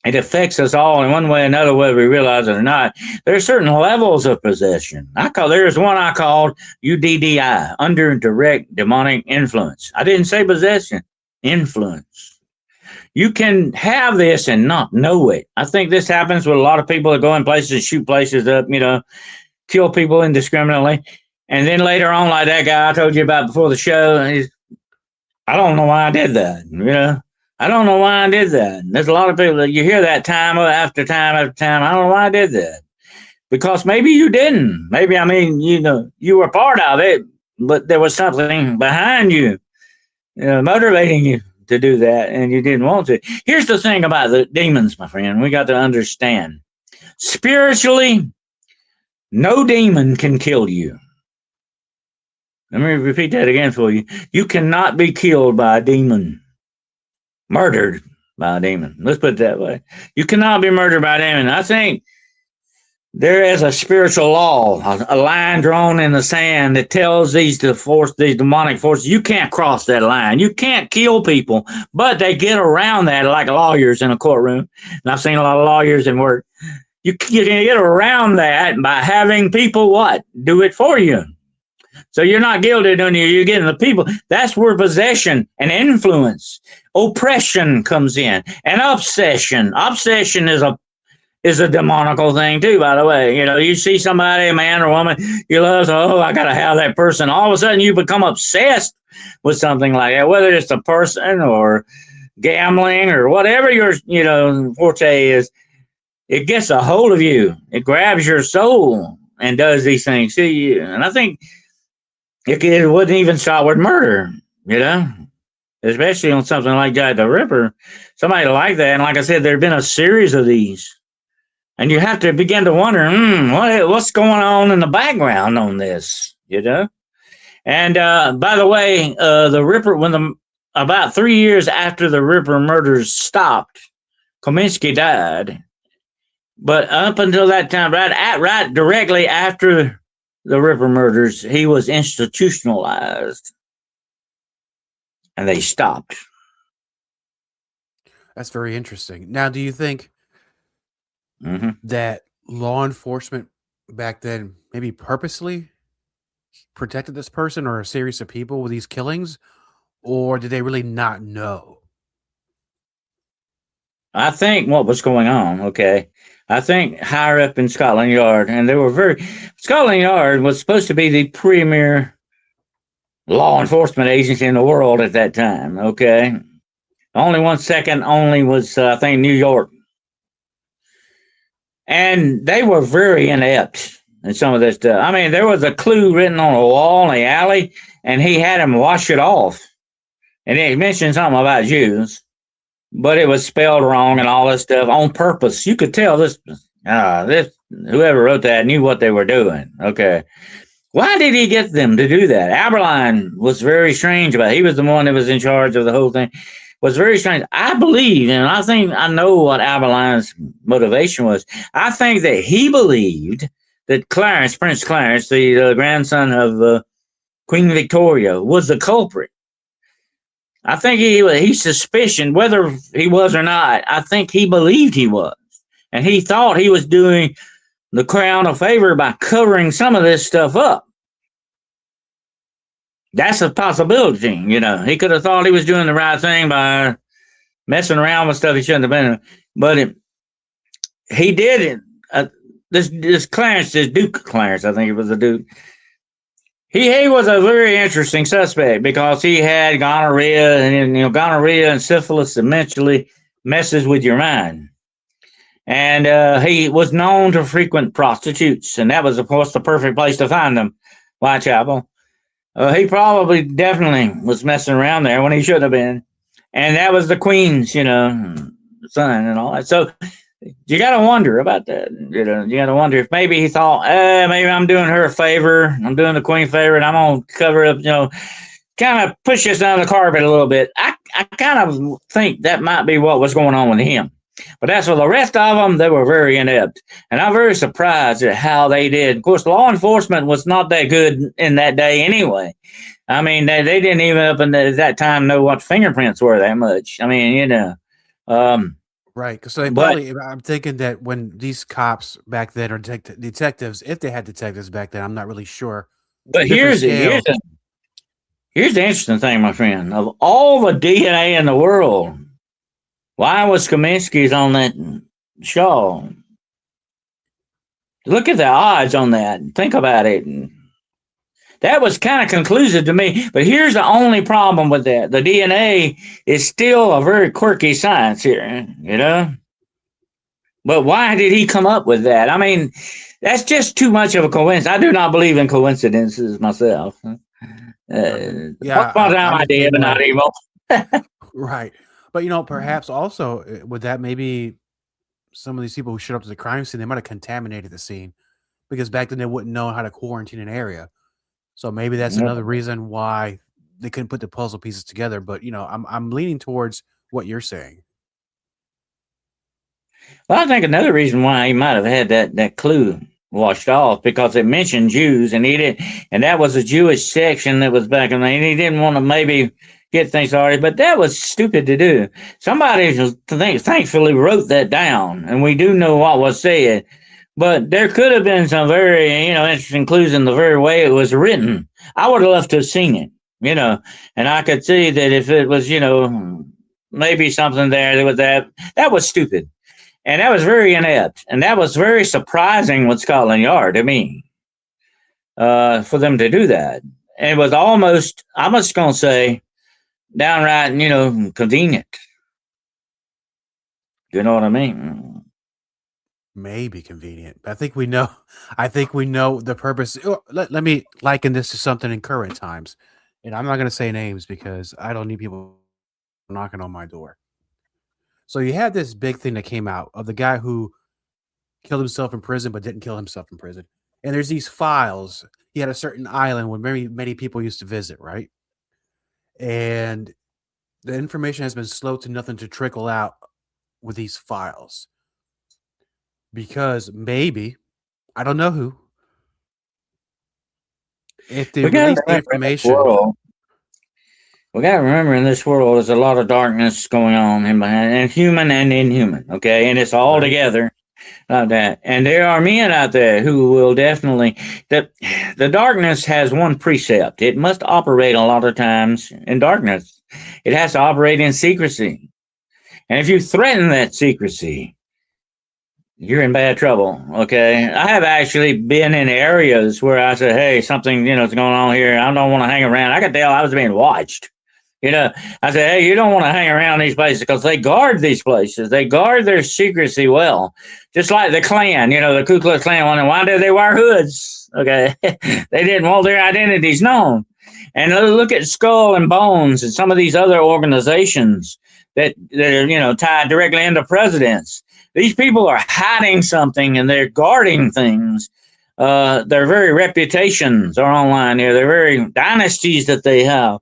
[SPEAKER 4] It affects us all in one way or another, whether we realize it or not. There are certain levels of possession. There's one I called UDDI, under direct demonic influence. I didn't say possession, influence. You can have this and not know it. I think this happens with a lot of people that go in places, shoot places up, kill people indiscriminately. And then later on, like that guy I told you about before the show, I don't know why I did that, I don't know why I did that. There's a lot of people that you hear that time after time after time. I don't know why I did that. Because maybe you didn't. Maybe, you were part of it, but there was something behind you, motivating you to do that, and you didn't want to. Here's the thing about the demons, my friend. We got to understand. Spiritually, no demon can kill you. Let me repeat that again for you. You cannot be killed by a demon. Murdered by a demon. Let's put it that way. You cannot be murdered by a demon. I think there is a spiritual law, a line drawn in the sand that tells these demonic forces, you can't cross that line. You can't kill people, but they get around that like lawyers in a courtroom. And I've seen a lot of lawyers in work. You can get around that by having people do it for you. So you're not guilty, you're getting the people. That's where possession and influence, oppression comes in, and obsession. Obsession is a demonical thing too, by the way. You see somebody, a man or woman, you love, I gotta have that person. All of a sudden you become obsessed with something like that, whether it's a person or gambling or whatever your forte is. It gets a hold of you. It grabs your soul and does these things to you. And I think it wouldn't even start with murder, especially on something like Jack the Ripper, somebody like that. And like I said, there have been a series of these, and you have to begin to wonder, what's going on in the background on this, And by the way, the Ripper, about 3 years after the Ripper murders stopped, Kominsky died. But up until that time, right directly after the Ripper murders, he was institutionalized, and they stopped.
[SPEAKER 3] That's very interesting. Now, do you think that law enforcement back then maybe purposely protected this person or a series of people with these killings, or did they really not know?
[SPEAKER 4] I think what was going on, I think higher up in Scotland Yard, and Scotland Yard was supposed to be the premier law enforcement agency in the world at that time, Only was, I think, New York. And they were very inept in some of this stuff. There was a clue written on a wall in the alley, and he had him wash it off. And he mentioned something about Jews, but it was spelled wrong and all this stuff on purpose. You could tell this whoever wrote that knew what they were doing. Why did he get them to do that? Aberline was very strange about it. He was the one that was in charge of the whole thing. Was very strange. I believe, and I think I know what Aberline's motivation was. I think that he believed that Prince Clarence, the grandson of Queen Victoria, was the culprit. I think he suspicioned, whether he was or not, I think he believed he was. And he thought he was doing the crown a favor by covering some of this stuff up. That's a possibility, He could have thought he was doing the right thing by messing around with stuff he shouldn't have been. But he did it. This Clarence, this Duke Clarence, I think it was the Duke. He was a very interesting suspect because he had gonorrhea, and gonorrhea and syphilis eventually messes with your mind. And he was known to frequent prostitutes, and that was, of course, the perfect place to find them, Whitechapel. He probably definitely was messing around there when he should have been, and that was the Queen's, son and all that. So you got to wonder about that. You got to wonder if maybe he thought, maybe I'm doing her a favor. I'm doing the Queen a favor, and I'm going to cover up, kind of push this down the carpet a little bit. I kind of think that might be what was going on with him. But as for the rest of them, they were very inept. And I'm very surprised at how they did. Of course, law enforcement was not that good in that day anyway. I mean, they didn't even up in that time know what fingerprints were that much. I mean,
[SPEAKER 3] Right, because I'm thinking that when these cops back then, or detectives, if they had detectives back then, I'm not really sure.
[SPEAKER 4] But here's the interesting thing, my friend. Of all the DNA in the world, why was Kaminsky's on that shawl? Look at the odds on that. Think about it. That was kind of conclusive to me. But here's the only problem with that. The DNA is still a very quirky science here, But why did he come up with that? I mean, that's just too much of a coincidence. I do not believe in coincidences myself. Idea, but not evil.
[SPEAKER 3] Right. But, perhaps also with that, maybe some of these people who showed up to the crime scene, they might have contaminated the scene because back then they wouldn't know how to quarantine an area. So maybe that's another reason why they couldn't put the puzzle pieces together. But, I'm leaning towards what you're saying.
[SPEAKER 4] Well, I think another reason why he might have had that clue washed off because it mentioned Jews, and that was a Jewish section that was back in there, and he didn't want to maybe get things started, but that was stupid to do. Somebody thankfully wrote that down, and we do know what was said. But there could have been some very, interesting clues in the very way it was written. I would have loved to have seen it, and I could see that if it was, maybe something there with that was stupid. And that was very inept. And that was very surprising with Scotland Yard to me, for them to do that. And it was almost, I'm just going to say, downright, convenient. You know what I mean?
[SPEAKER 3] Maybe convenient. But I think we know the purpose. Let me liken this to something in current times. And I'm not going to say names because I don't need people knocking on my door. So you had this big thing that came out of the guy who killed himself in prison but didn't kill himself in prison. And there's these files. He had a certain island where many people used to visit, right? And the information has been slow to nothing to trickle out with these files. Because maybe, I don't know who, if they release the information.
[SPEAKER 4] We got to remember in this world there's a lot of darkness going on and human and inhuman, okay? And it's all together like that. And there are men out there who will definitely, the darkness has one precept. It must operate a lot of times in darkness. It has to operate in secrecy. And if you threaten that secrecy, you're in bad trouble, okay? I have actually been in areas where I said, hey, something, is going on here. I don't want to hang around. I could tell I was being watched. I said, hey, you don't want to hang around these places because they guard these places. They guard their secrecy well. Just like the Klan, the Ku Klux Klan. Why did they wear hoods? Okay. They didn't want their identities known. And look at Skull and Bones and some of these other organizations that are, tied directly into presidents. These people are hiding something and they're guarding things. Their very reputations are online here. Their very dynasties that they have.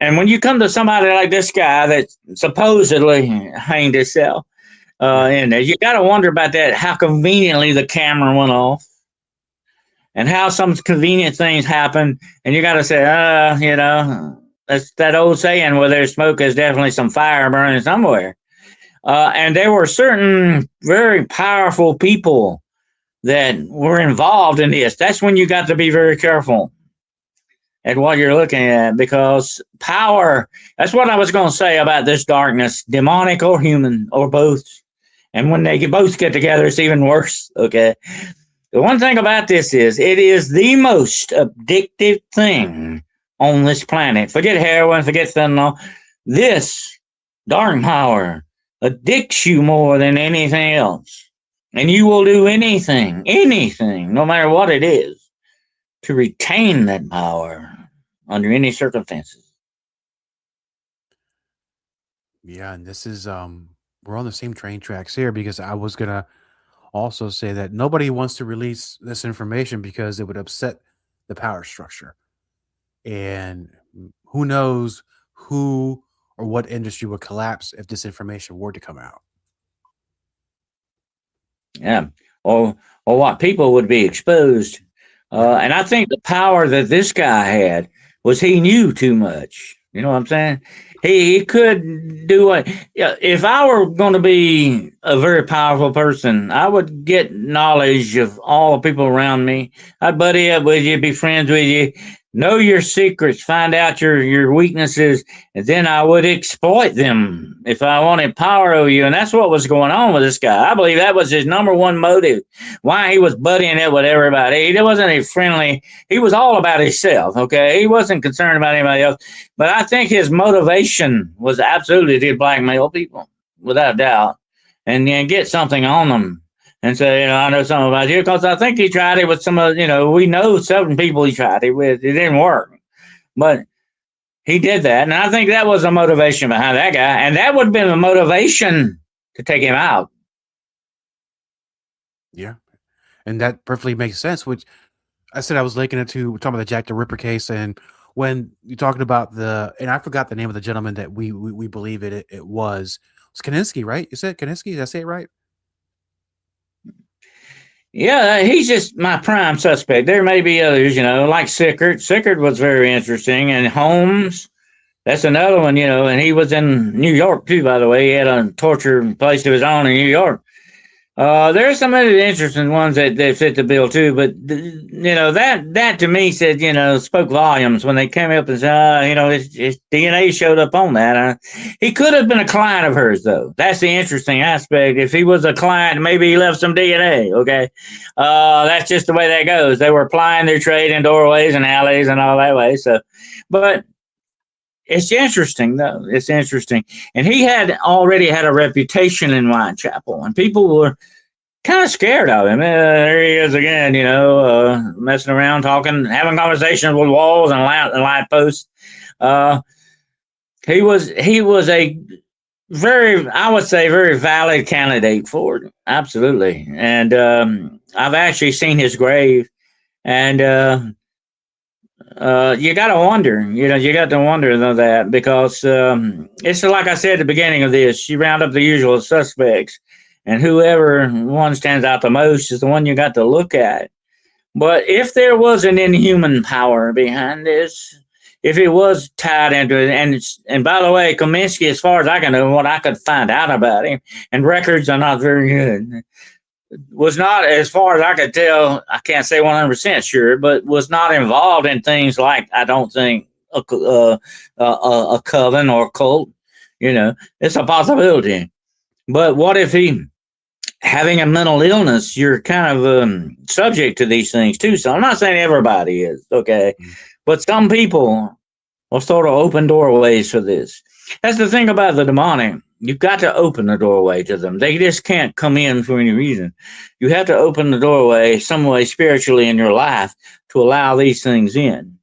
[SPEAKER 4] And when you come to somebody like this guy that supposedly hanged himself in there, you got to wonder about that, how conveniently the camera went off and how some convenient things happen. And you got to say, that's that old saying, where there's smoke, there's definitely some fire burning somewhere. And there were certain very powerful people that were involved in this. That's when you got to be very careful. at what you're looking at, because power, that's what I was going to say about this darkness, demonic or human or both. And when they both get together, it's even worse. Okay. The one thing about this is it is the most addictive thing on this planet. Forget heroin, forget fentanyl. This dark power addicts you more than anything else. And you will do anything, no matter what it is, to retain that power under any circumstances.
[SPEAKER 3] Yeah, and this is we're on the same train tracks here, because I was gonna also say that nobody wants to release this information because it would upset the power structure. And who knows who or what industry would collapse if this information were to come out.
[SPEAKER 4] Yeah. Or what people would be exposed. And I think the power that this guy had was he knew too much. You know what I'm saying? He could do what, if I were going to be a very powerful person, I would get knowledge of all the people around me. I'd buddy up with you, be friends with you, know your secrets, find out your weaknesses, and then I would exploit them if I wanted power over you. And that's what was going on with this guy. I believe that was his number one motive, why he was buddying it with everybody. He wasn't a friendly, he was all about himself, okay? He wasn't concerned about anybody else. But I think his motivation was absolutely to blackmail people, without doubt, and then get something on them. And say, I know something about you, because I think he tried it with some of, we know certain people he tried it with. It didn't work. But he did that. And I think that was the motivation behind that guy. And that would have been the motivation to take him out.
[SPEAKER 3] Yeah. And that perfectly makes sense, which I said I was linking it to, we're talking about the Jack the Ripper case. And when you're talking about and I forgot the name of the gentleman that we believe it was Kaninsky, right? You said Kaninsky? Did I say it right?
[SPEAKER 4] Yeah, he's just my prime suspect. There may be others, like Sickert. Sickert was very interesting. And Holmes, that's another one, and he was in New York too, by the way. He had a torture place of his own in New York. There's some other interesting ones that fit the bill too, but that to me said, spoke volumes when they came up and said, his DNA showed up on that. He could have been a client of hers, though. That's the interesting aspect. If he was a client, maybe he left some DNA. Okay, that's just the way that goes. They were plying their trade in doorways and alleys and all that way. So, but it's interesting, though. It's interesting. And he had already had a reputation in Whitechapel, and people were kind of scared of him. There he is again, messing around, talking, having conversations with walls and light posts. He was a very, I would say, very valid candidate for it. Absolutely. And I've actually seen his grave, and you got to wonder, though, that, because it's like I said at the beginning of this, you round up the usual suspects, and whoever one stands out the most is the one you got to look at. But if there was an inhuman power behind this, if it was tied into it, and by the way, Kaminsky, as far as I can know, what I could find out about him, and records are not very good, was not, as far as I could tell, I can't say 100% sure, but was not involved in things like, I don't think, a coven or cult. It's a possibility. But what if he, having a mental illness, you're kind of subject to these things too. So I'm not saying everybody is, okay? But some people will sort of open doorways for this. That's the thing about the demonic. You've got to open the doorway to them. They just can't come in for any reason. You have to open the doorway some way spiritually in your life to allow these things in.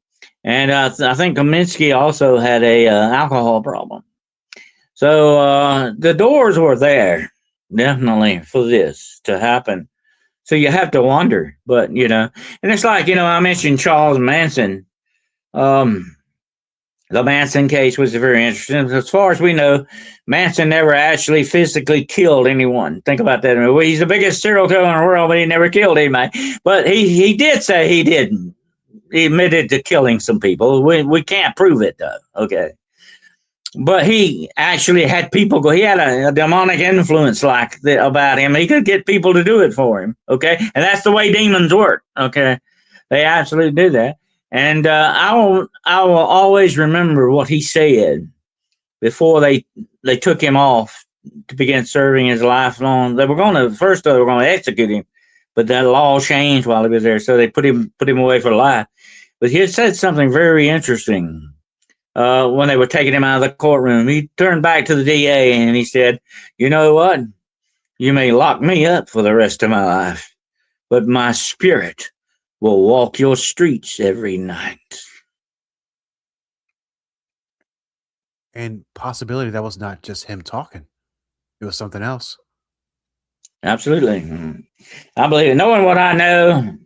[SPEAKER 4] And I think Kaminsky also had a alcohol problem. So the doors were there, definitely, for this to happen. So you have to wonder. But, and it's like, I mentioned Charles Manson. The Manson case was very interesting. As far as we know, Manson never actually physically killed anyone. Think about that. Well, he's the biggest serial killer in the world, but he never killed anybody. But he did say he didn't. He admitted to killing some people. We can't prove it, though. Okay. But he actually had people go. He had a demonic influence about him. He could get people to do it for him. Okay. And that's the way demons work. Okay. They absolutely do that. And I will always remember what he said before they took him off to begin serving his lifelong. They were going to execute him, but that law changed while he was there, so they put him away for life. But he had said something very interesting when they were taking him out of the courtroom. He turned back to the DA and he said, "You know what? You may lock me up for the rest of my life, but my spirit will walk your streets every night."
[SPEAKER 3] And possibility that was not just him talking. It was something else.
[SPEAKER 4] Absolutely. I believe it. Knowing what I know,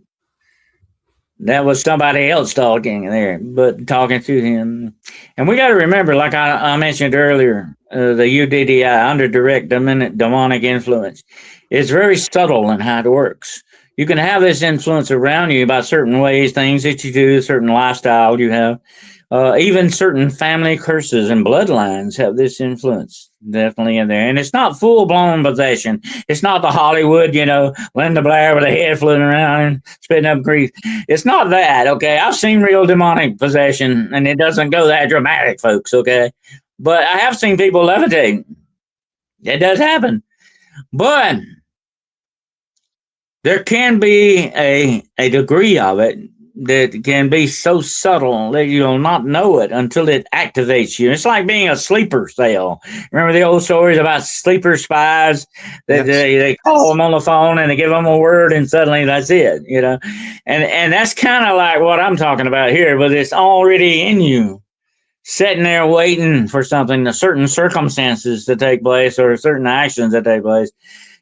[SPEAKER 4] that was somebody else talking there, but talking to him. And we got to remember, like I mentioned earlier, the UDDI, under direct demonic influence, is very subtle in how it works. You can have this influence around you by certain ways, things that you do, certain lifestyle you have. Even certain family curses and bloodlines have this influence definitely in there. And it's not full blown possession. It's not the Hollywood, Linda Blair with a head floating around and spitting up grease. It's not that, okay? I've seen real demonic possession, and it doesn't go that dramatic, folks, okay? But I have seen people levitate. It does happen. But there can be a degree of it that can be so subtle that you'll not know it until it activates you. It's like being a sleeper cell. Remember the old stories about sleeper spies that
[SPEAKER 3] Yes.
[SPEAKER 4] they call them on the phone and they give them a word and suddenly that's it, And that's kind of like what I'm talking about here, but it's already in you, sitting there waiting for something, certain circumstances to take place or certain actions that take place.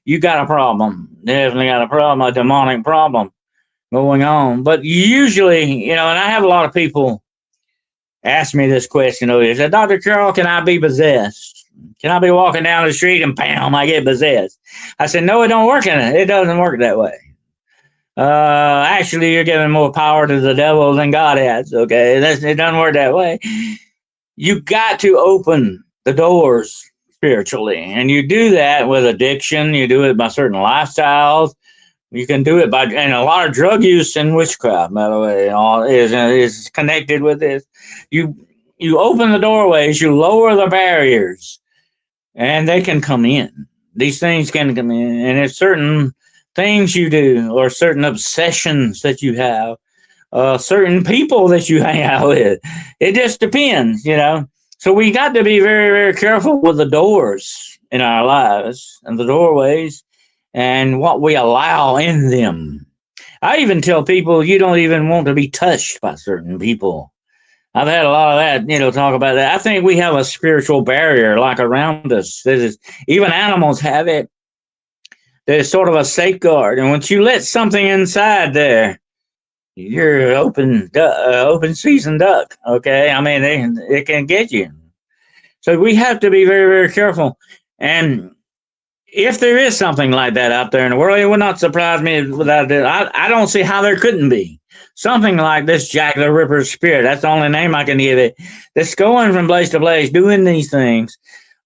[SPEAKER 4] You got a problem. Definitely got a problem, a demonic problem going on. But usually, and I have a lot of people ask me this question over here. They said, "Dr. Carroll, can I be possessed? Can I be walking down the street and bam, I get possessed?" I said, "No, it don't work it doesn't work that way. Actually, you're giving more power to the devil than God has, okay? It doesn't work that way. You got to open the doors spiritually, and you do that with addiction. You do it by certain lifestyles. You can do it and a lot of drug use and witchcraft, by the way, is connected with this. You open the doorways, you lower the barriers, and they can come in. These things can come in, and it's certain things you do or certain obsessions that you have, certain people that you hang out with. It just depends, So we got to be very, very careful with the doors in our lives and the doorways and what we allow in them. I even tell people you don't even want to be touched by certain people. I've had a lot of that, talk about that. I think we have a spiritual barrier like around us. Even animals have it. There's sort of a safeguard. And once you let something inside there, you're open season duck, okay? I mean, it can get you. So we have to be very, very careful. And if there is something like that out there in the world, it would not surprise me without it. I don't see how there couldn't be something like this Jack the Ripper spirit. That's the only name I can give it. That's going from place to place, doing these things,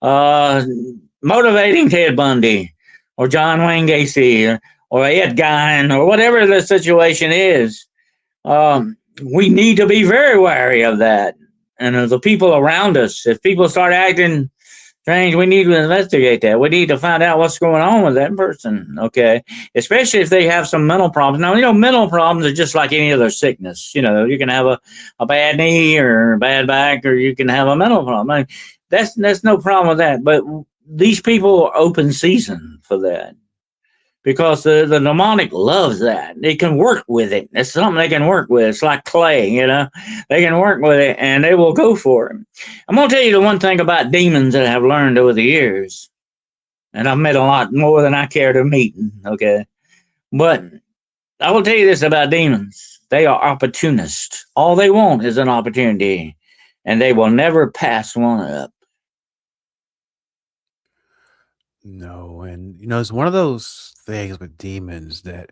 [SPEAKER 4] motivating Ted Bundy or John Wayne Gacy or Ed Gein or whatever the situation is. We need to be very wary of that. And of the people around us. If people start acting strange, we need to investigate that. We need to find out what's going on with that person, okay? Especially if they have some mental problems. Now, mental problems are just like any other sickness. You can have a bad knee or a bad back, or you can have a mental problem. I mean, that's no problem with that. But these people are open season for that because the demonic loves that. They can work with it. It's something they can work with. It's like clay, They can work with it, and they will go for it. I'm going to tell you the one thing about demons that I've learned over the years, and I've met a lot more than I care to meet, okay? But I will tell you this about demons. They are opportunists. All they want is an opportunity, and they will never pass one up.
[SPEAKER 3] No, and it's one of those things with demons that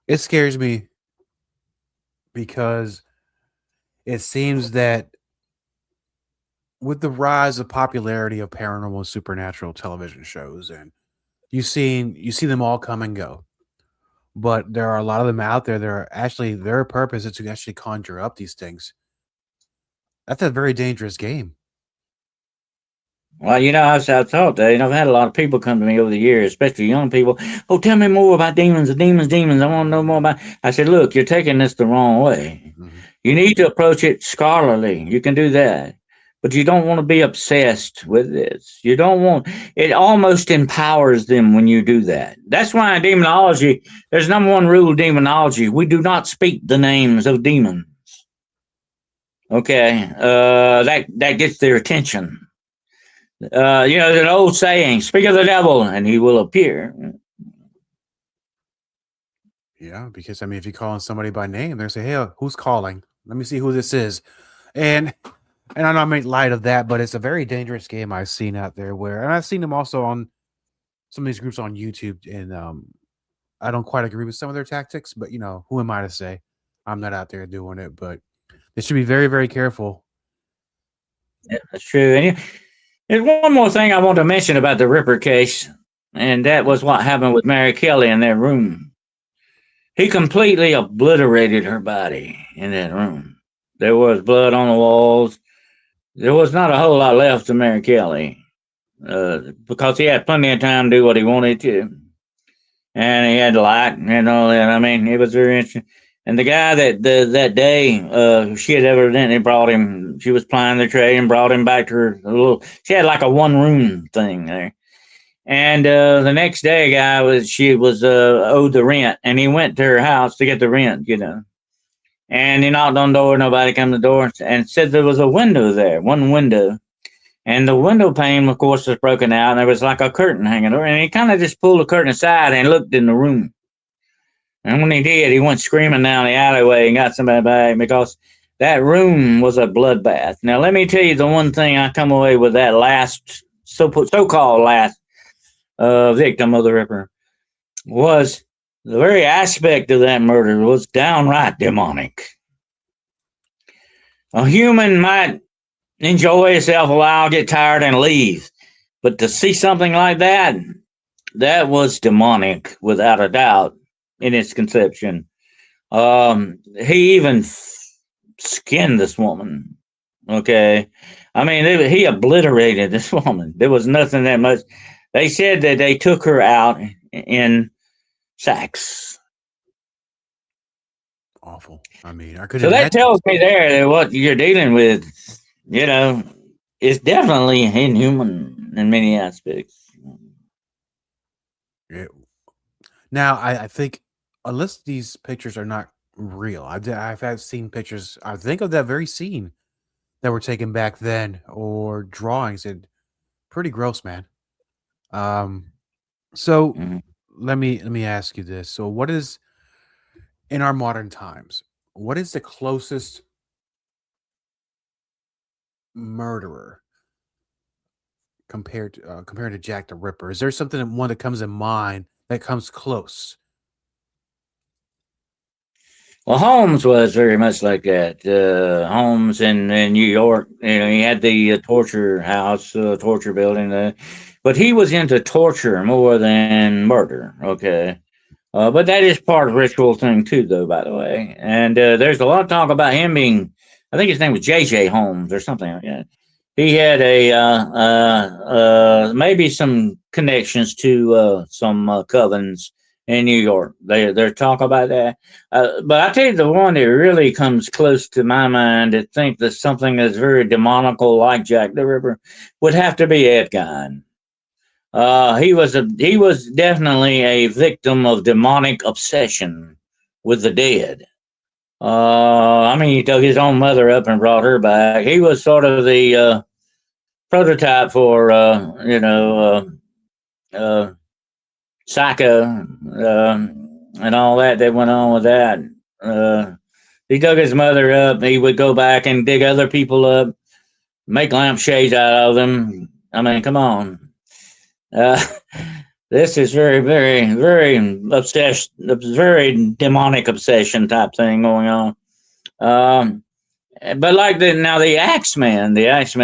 [SPEAKER 3] it scares me because it seems that with the rise of popularity of paranormal and supernatural television shows, and you see them all come and go. but there are a lot of them out there that are actually their purpose is to actually conjure up these things. That's a very dangerous game.
[SPEAKER 4] Well, I've thought that. I've had a lot of people come to me over the years, especially young people. Oh, tell me more about demons, demons. I want to know more about. I said, look, you're taking this the wrong way.
[SPEAKER 3] Mm-hmm.
[SPEAKER 4] You need to approach it scholarly. You can do that, but you don't want to be obsessed with this. You don't want. It almost empowers them when you do that. That's why in demonology, there's number one rule of demonology: we do not speak the names of demons. Okay, that gets their attention. There's an old saying, speak of the devil and he will appear.
[SPEAKER 3] Yeah, because I mean, if you call somebody by name, they're say, "Hey, who's calling? Let me see who this is." And I don't make light of that, but it's a very dangerous game I've seen out there. And I've seen them also on some of these groups on YouTube. And I don't quite agree with some of their tactics, but who am I to say? I'm not out there doing it, but they should be very, very careful.
[SPEAKER 4] Yeah, that's true. And there's one more thing I want to mention about the Ripper case, and that was what happened with Mary Kelly in that room. He completely obliterated her body in that room. There was blood on the walls. There was not a whole lot left of Mary Kelly because he had plenty of time to do what he wanted to. And he had light and all that. I mean, it was very interesting. And the guy that day, she had evidently brought him, she was plying the tray and brought him back to her she had like a one room thing there. And the next day, she was owed the rent, and he went to her house to get the rent, And he knocked on the door, nobody came to the door, and said there was a window there, one window. And the window pane, of course, was broken out, and there was like a curtain hanging over. And he kind of just pulled the curtain aside and looked in the room. And when he did, he went screaming down the alleyway and got somebody back because that room was a bloodbath. Now, let me tell you the one thing I come away with that last, so-called last victim of the Ripper was the very aspect of that murder was downright demonic. A human might enjoy himself a while, get tired, and leave. But to see something like that, that was demonic without a doubt in its conception. He even skinned this woman. Okay. I mean, he obliterated this woman. There was nothing that much. They said that they took her out in sacks.
[SPEAKER 3] Awful. I mean, I could.
[SPEAKER 4] So that tells me there that what you're dealing with, is definitely inhuman in many aspects.
[SPEAKER 3] Yeah. Now, I think unless these pictures are not real, I've seen pictures. I think of that very scene that were taken back then, or drawings. And pretty gross, man. So let me ask you this. So what is in our modern times, what is the closest murderer compared to Jack the Ripper? Is there something one that comes in mind that comes close?
[SPEAKER 4] Well, Holmes was very much like that. Holmes in New York, he had the torture house, torture building, but he was into torture more than murder. Okay. But that is part of the ritual thing too, though, by the way. And there's a lot of talk about him being, I think his name was J.J. Holmes or something like that. He had maybe some connections to some covens in New York. They're talk about that. But I tell you, the one that really comes close to my mind to think that something that's very demonical like Jack the Ripper would have to be Ed Gein. He was definitely a victim of demonic obsession with the dead. I mean, he took his own mother up and brought her back. He was sort of the prototype for Psycho and all that went on with that. He took his mother up. He would go back and dig other people up, make lampshades out of them. I mean, come on. This is very, very, very obsessed, very demonic obsession type thing going on. But like the Axeman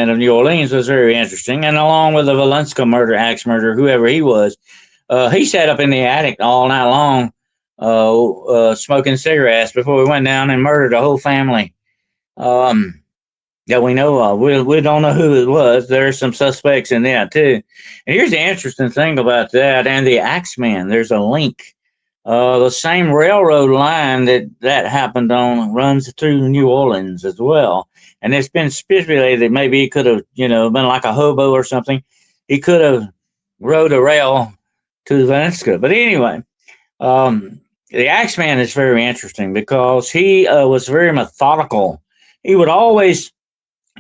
[SPEAKER 4] of New Orleans was very interesting, and along with the Valencia axe murder, whoever he was, he sat up in the attic all night long, smoking cigarettes before we went down and murdered a whole family. That we know of. We don't know who it was. There's some suspects in that too. And here's the interesting thing about that and the Axeman. There's a link. The same railroad line that happened on runs through New Orleans as well. And it's been speculated that maybe he could have, been like a hobo or something. He could have rode a rail to Valencia. But anyway, the Axeman is very interesting because he was very methodical. He would always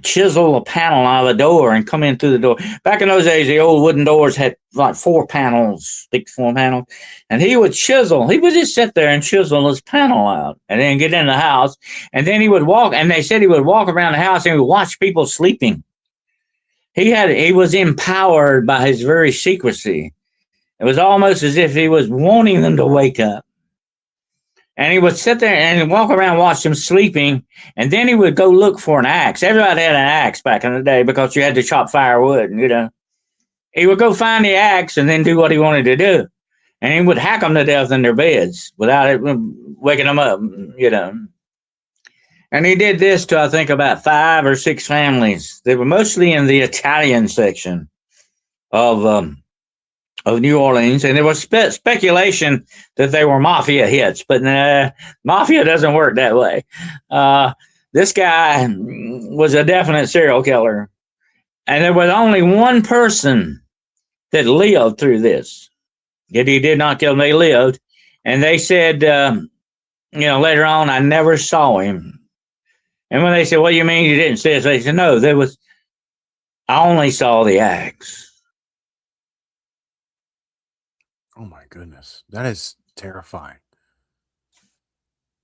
[SPEAKER 4] chisel a panel out of the door and come in through the door. Back in those days, the old wooden doors had like 4 panels, big 4 panels, and he would chisel. He would just sit there and chisel his panel out and then get in the house. And then he would walk, and they said he would walk around the house and he would watch people sleeping. He was empowered by his very secrecy. It was almost as if he was wanting them to wake up. And he would sit there and walk around, watch them sleeping, and then he would go look for an axe. Everybody had an axe back in the day because you had to chop firewood, He would go find the axe and then do what he wanted to do. And he would hack them to death in their beds without it waking them up, And he did this to, I think, about 5 or 6 families. They were mostly in the Italian section of New Orleans, and there was speculation that they were mafia hits, but mafia doesn't work that way. This guy was a definite serial killer, and there was only one person that lived through this. Yet he did not kill them; they lived, and they said, later on, I never saw him. And when they said, "What do you mean you didn't see us?" They said, "No, I only saw the axe."
[SPEAKER 3] Oh my goodness, that is terrifying.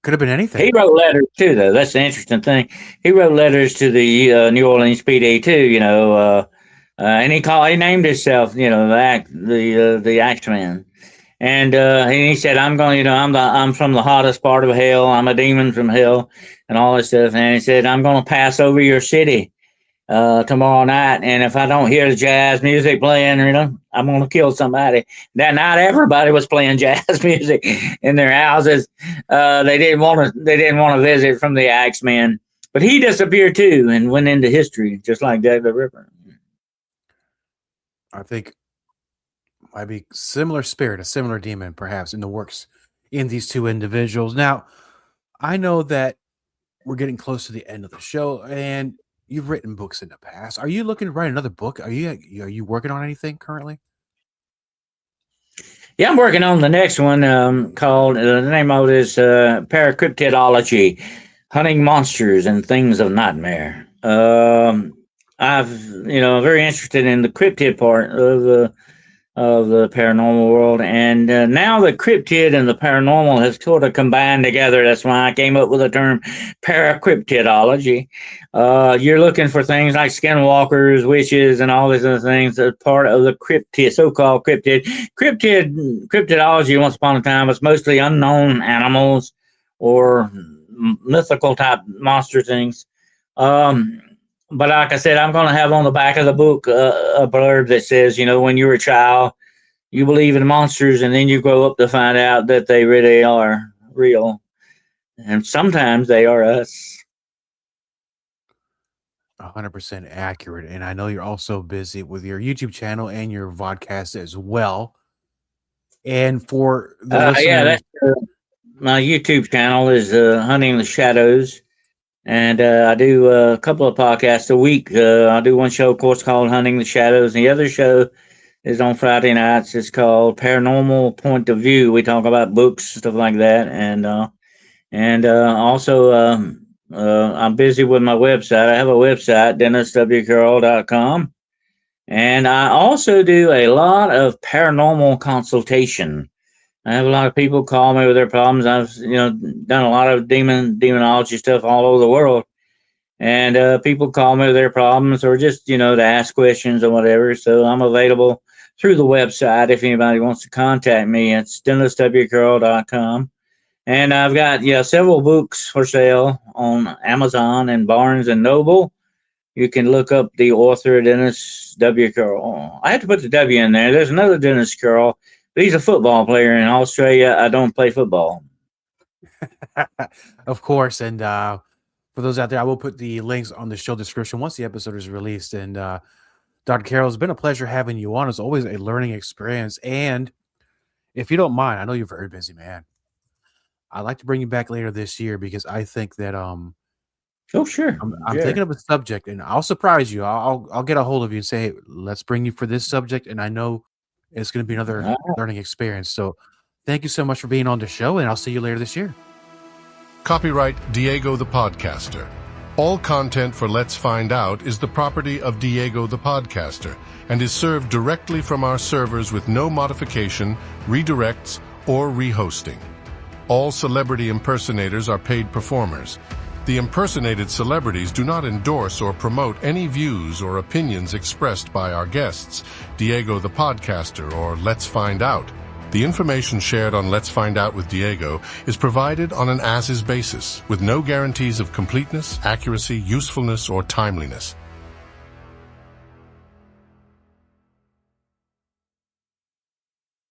[SPEAKER 3] Could have been anything.
[SPEAKER 4] He wrote letters too, though. That's the interesting thing. He wrote letters to the New Orleans PD too. And he named himself, the Axeman, and he said, I'm from the hottest part of hell. I'm a demon from hell, and all this stuff. And he said, I'm going to pass over your city tomorrow night, and if I don't hear the jazz music playing, I'm going to kill somebody. That night, everybody was playing jazz music in their houses. They didn't want to visit from the Axeman, but he disappeared too and went into history, just like Jack the Ripper.
[SPEAKER 3] I think might be similar spirit, a similar demon, perhaps, in the works in these 2 individuals. Now, I know that we're getting close to the end of the show, and you've written books in the past. Are you looking to write another book? Are you working on anything currently?
[SPEAKER 4] Yeah, I'm working on the next one called, the name of it is Cryptidology, Hunting Monsters and Things of Nightmare. I've, very interested in the cryptid part of the paranormal world, and now the cryptid and the paranormal has sort of combined together. That's why I came up with the term paracryptidology. You're looking for things like skinwalkers, witches, and all these other things as part of the cryptid, so-called cryptid. Cryptidology, once upon a time, was mostly unknown animals or mythical type monster things. But like I said, I'm going to have on the back of the book a blurb that says, when you were a child, you believe in monsters, and then you grow up to find out that they really are real. And sometimes they are us.
[SPEAKER 3] 100% accurate. And I know you're also busy with your YouTube channel and your vodcast as well. And for the listeners...
[SPEAKER 4] my YouTube channel is Hunting the Shadows. And I do a couple of podcasts a week. I do one show, of course, called Hunting the Shadows. And the other show is on Friday nights. It's called Paranormal Point of View. We talk about books, stuff like that. And also, I'm busy with my website. I have a website, DennisWCarroll.com. And I also do a lot of paranormal consultation. I have a lot of people call me with their problems. I've, done a lot of demonology stuff all over the world. And people call me with their problems or just, to ask questions or whatever. So I'm available through the website if anybody wants to contact me. It's DennisWCarroll.com. And I've got, several books for sale on Amazon and Barnes and Noble. You can look up the author, Dennis W. Carroll. I had to put the W in there. There's another Dennis Carroll, He's a football player in Australia. I don't play football.
[SPEAKER 3] Of course. And for those out there, I will put the links on the show description once the episode is released. And Dr. Carroll, it's been a pleasure having you on. It's always a learning experience. And if you don't mind, I know you're very busy, man. I'd like to bring you back later this year because I think that
[SPEAKER 4] Oh, sure.
[SPEAKER 3] I'm thinking of a subject, and I'll surprise you. I'll get a hold of you and say, hey, let's bring you for this subject, and I know it's going to be another learning experience. So thank you so much for being on the show, and I'll see you later this year.
[SPEAKER 1] Copyright Diego the Podcaster. All content for Let's Find Out is the property of Diego the Podcaster and is served directly from our servers with no modification, redirects, or rehosting. All celebrity impersonators are paid performers. The impersonated celebrities do not endorse or promote any views or opinions expressed by our guests, Diego the Podcaster, or Let's Find Out. The information shared on Let's Find Out with Diego is provided on an as-is basis, with no guarantees of completeness, accuracy, usefulness, or timeliness.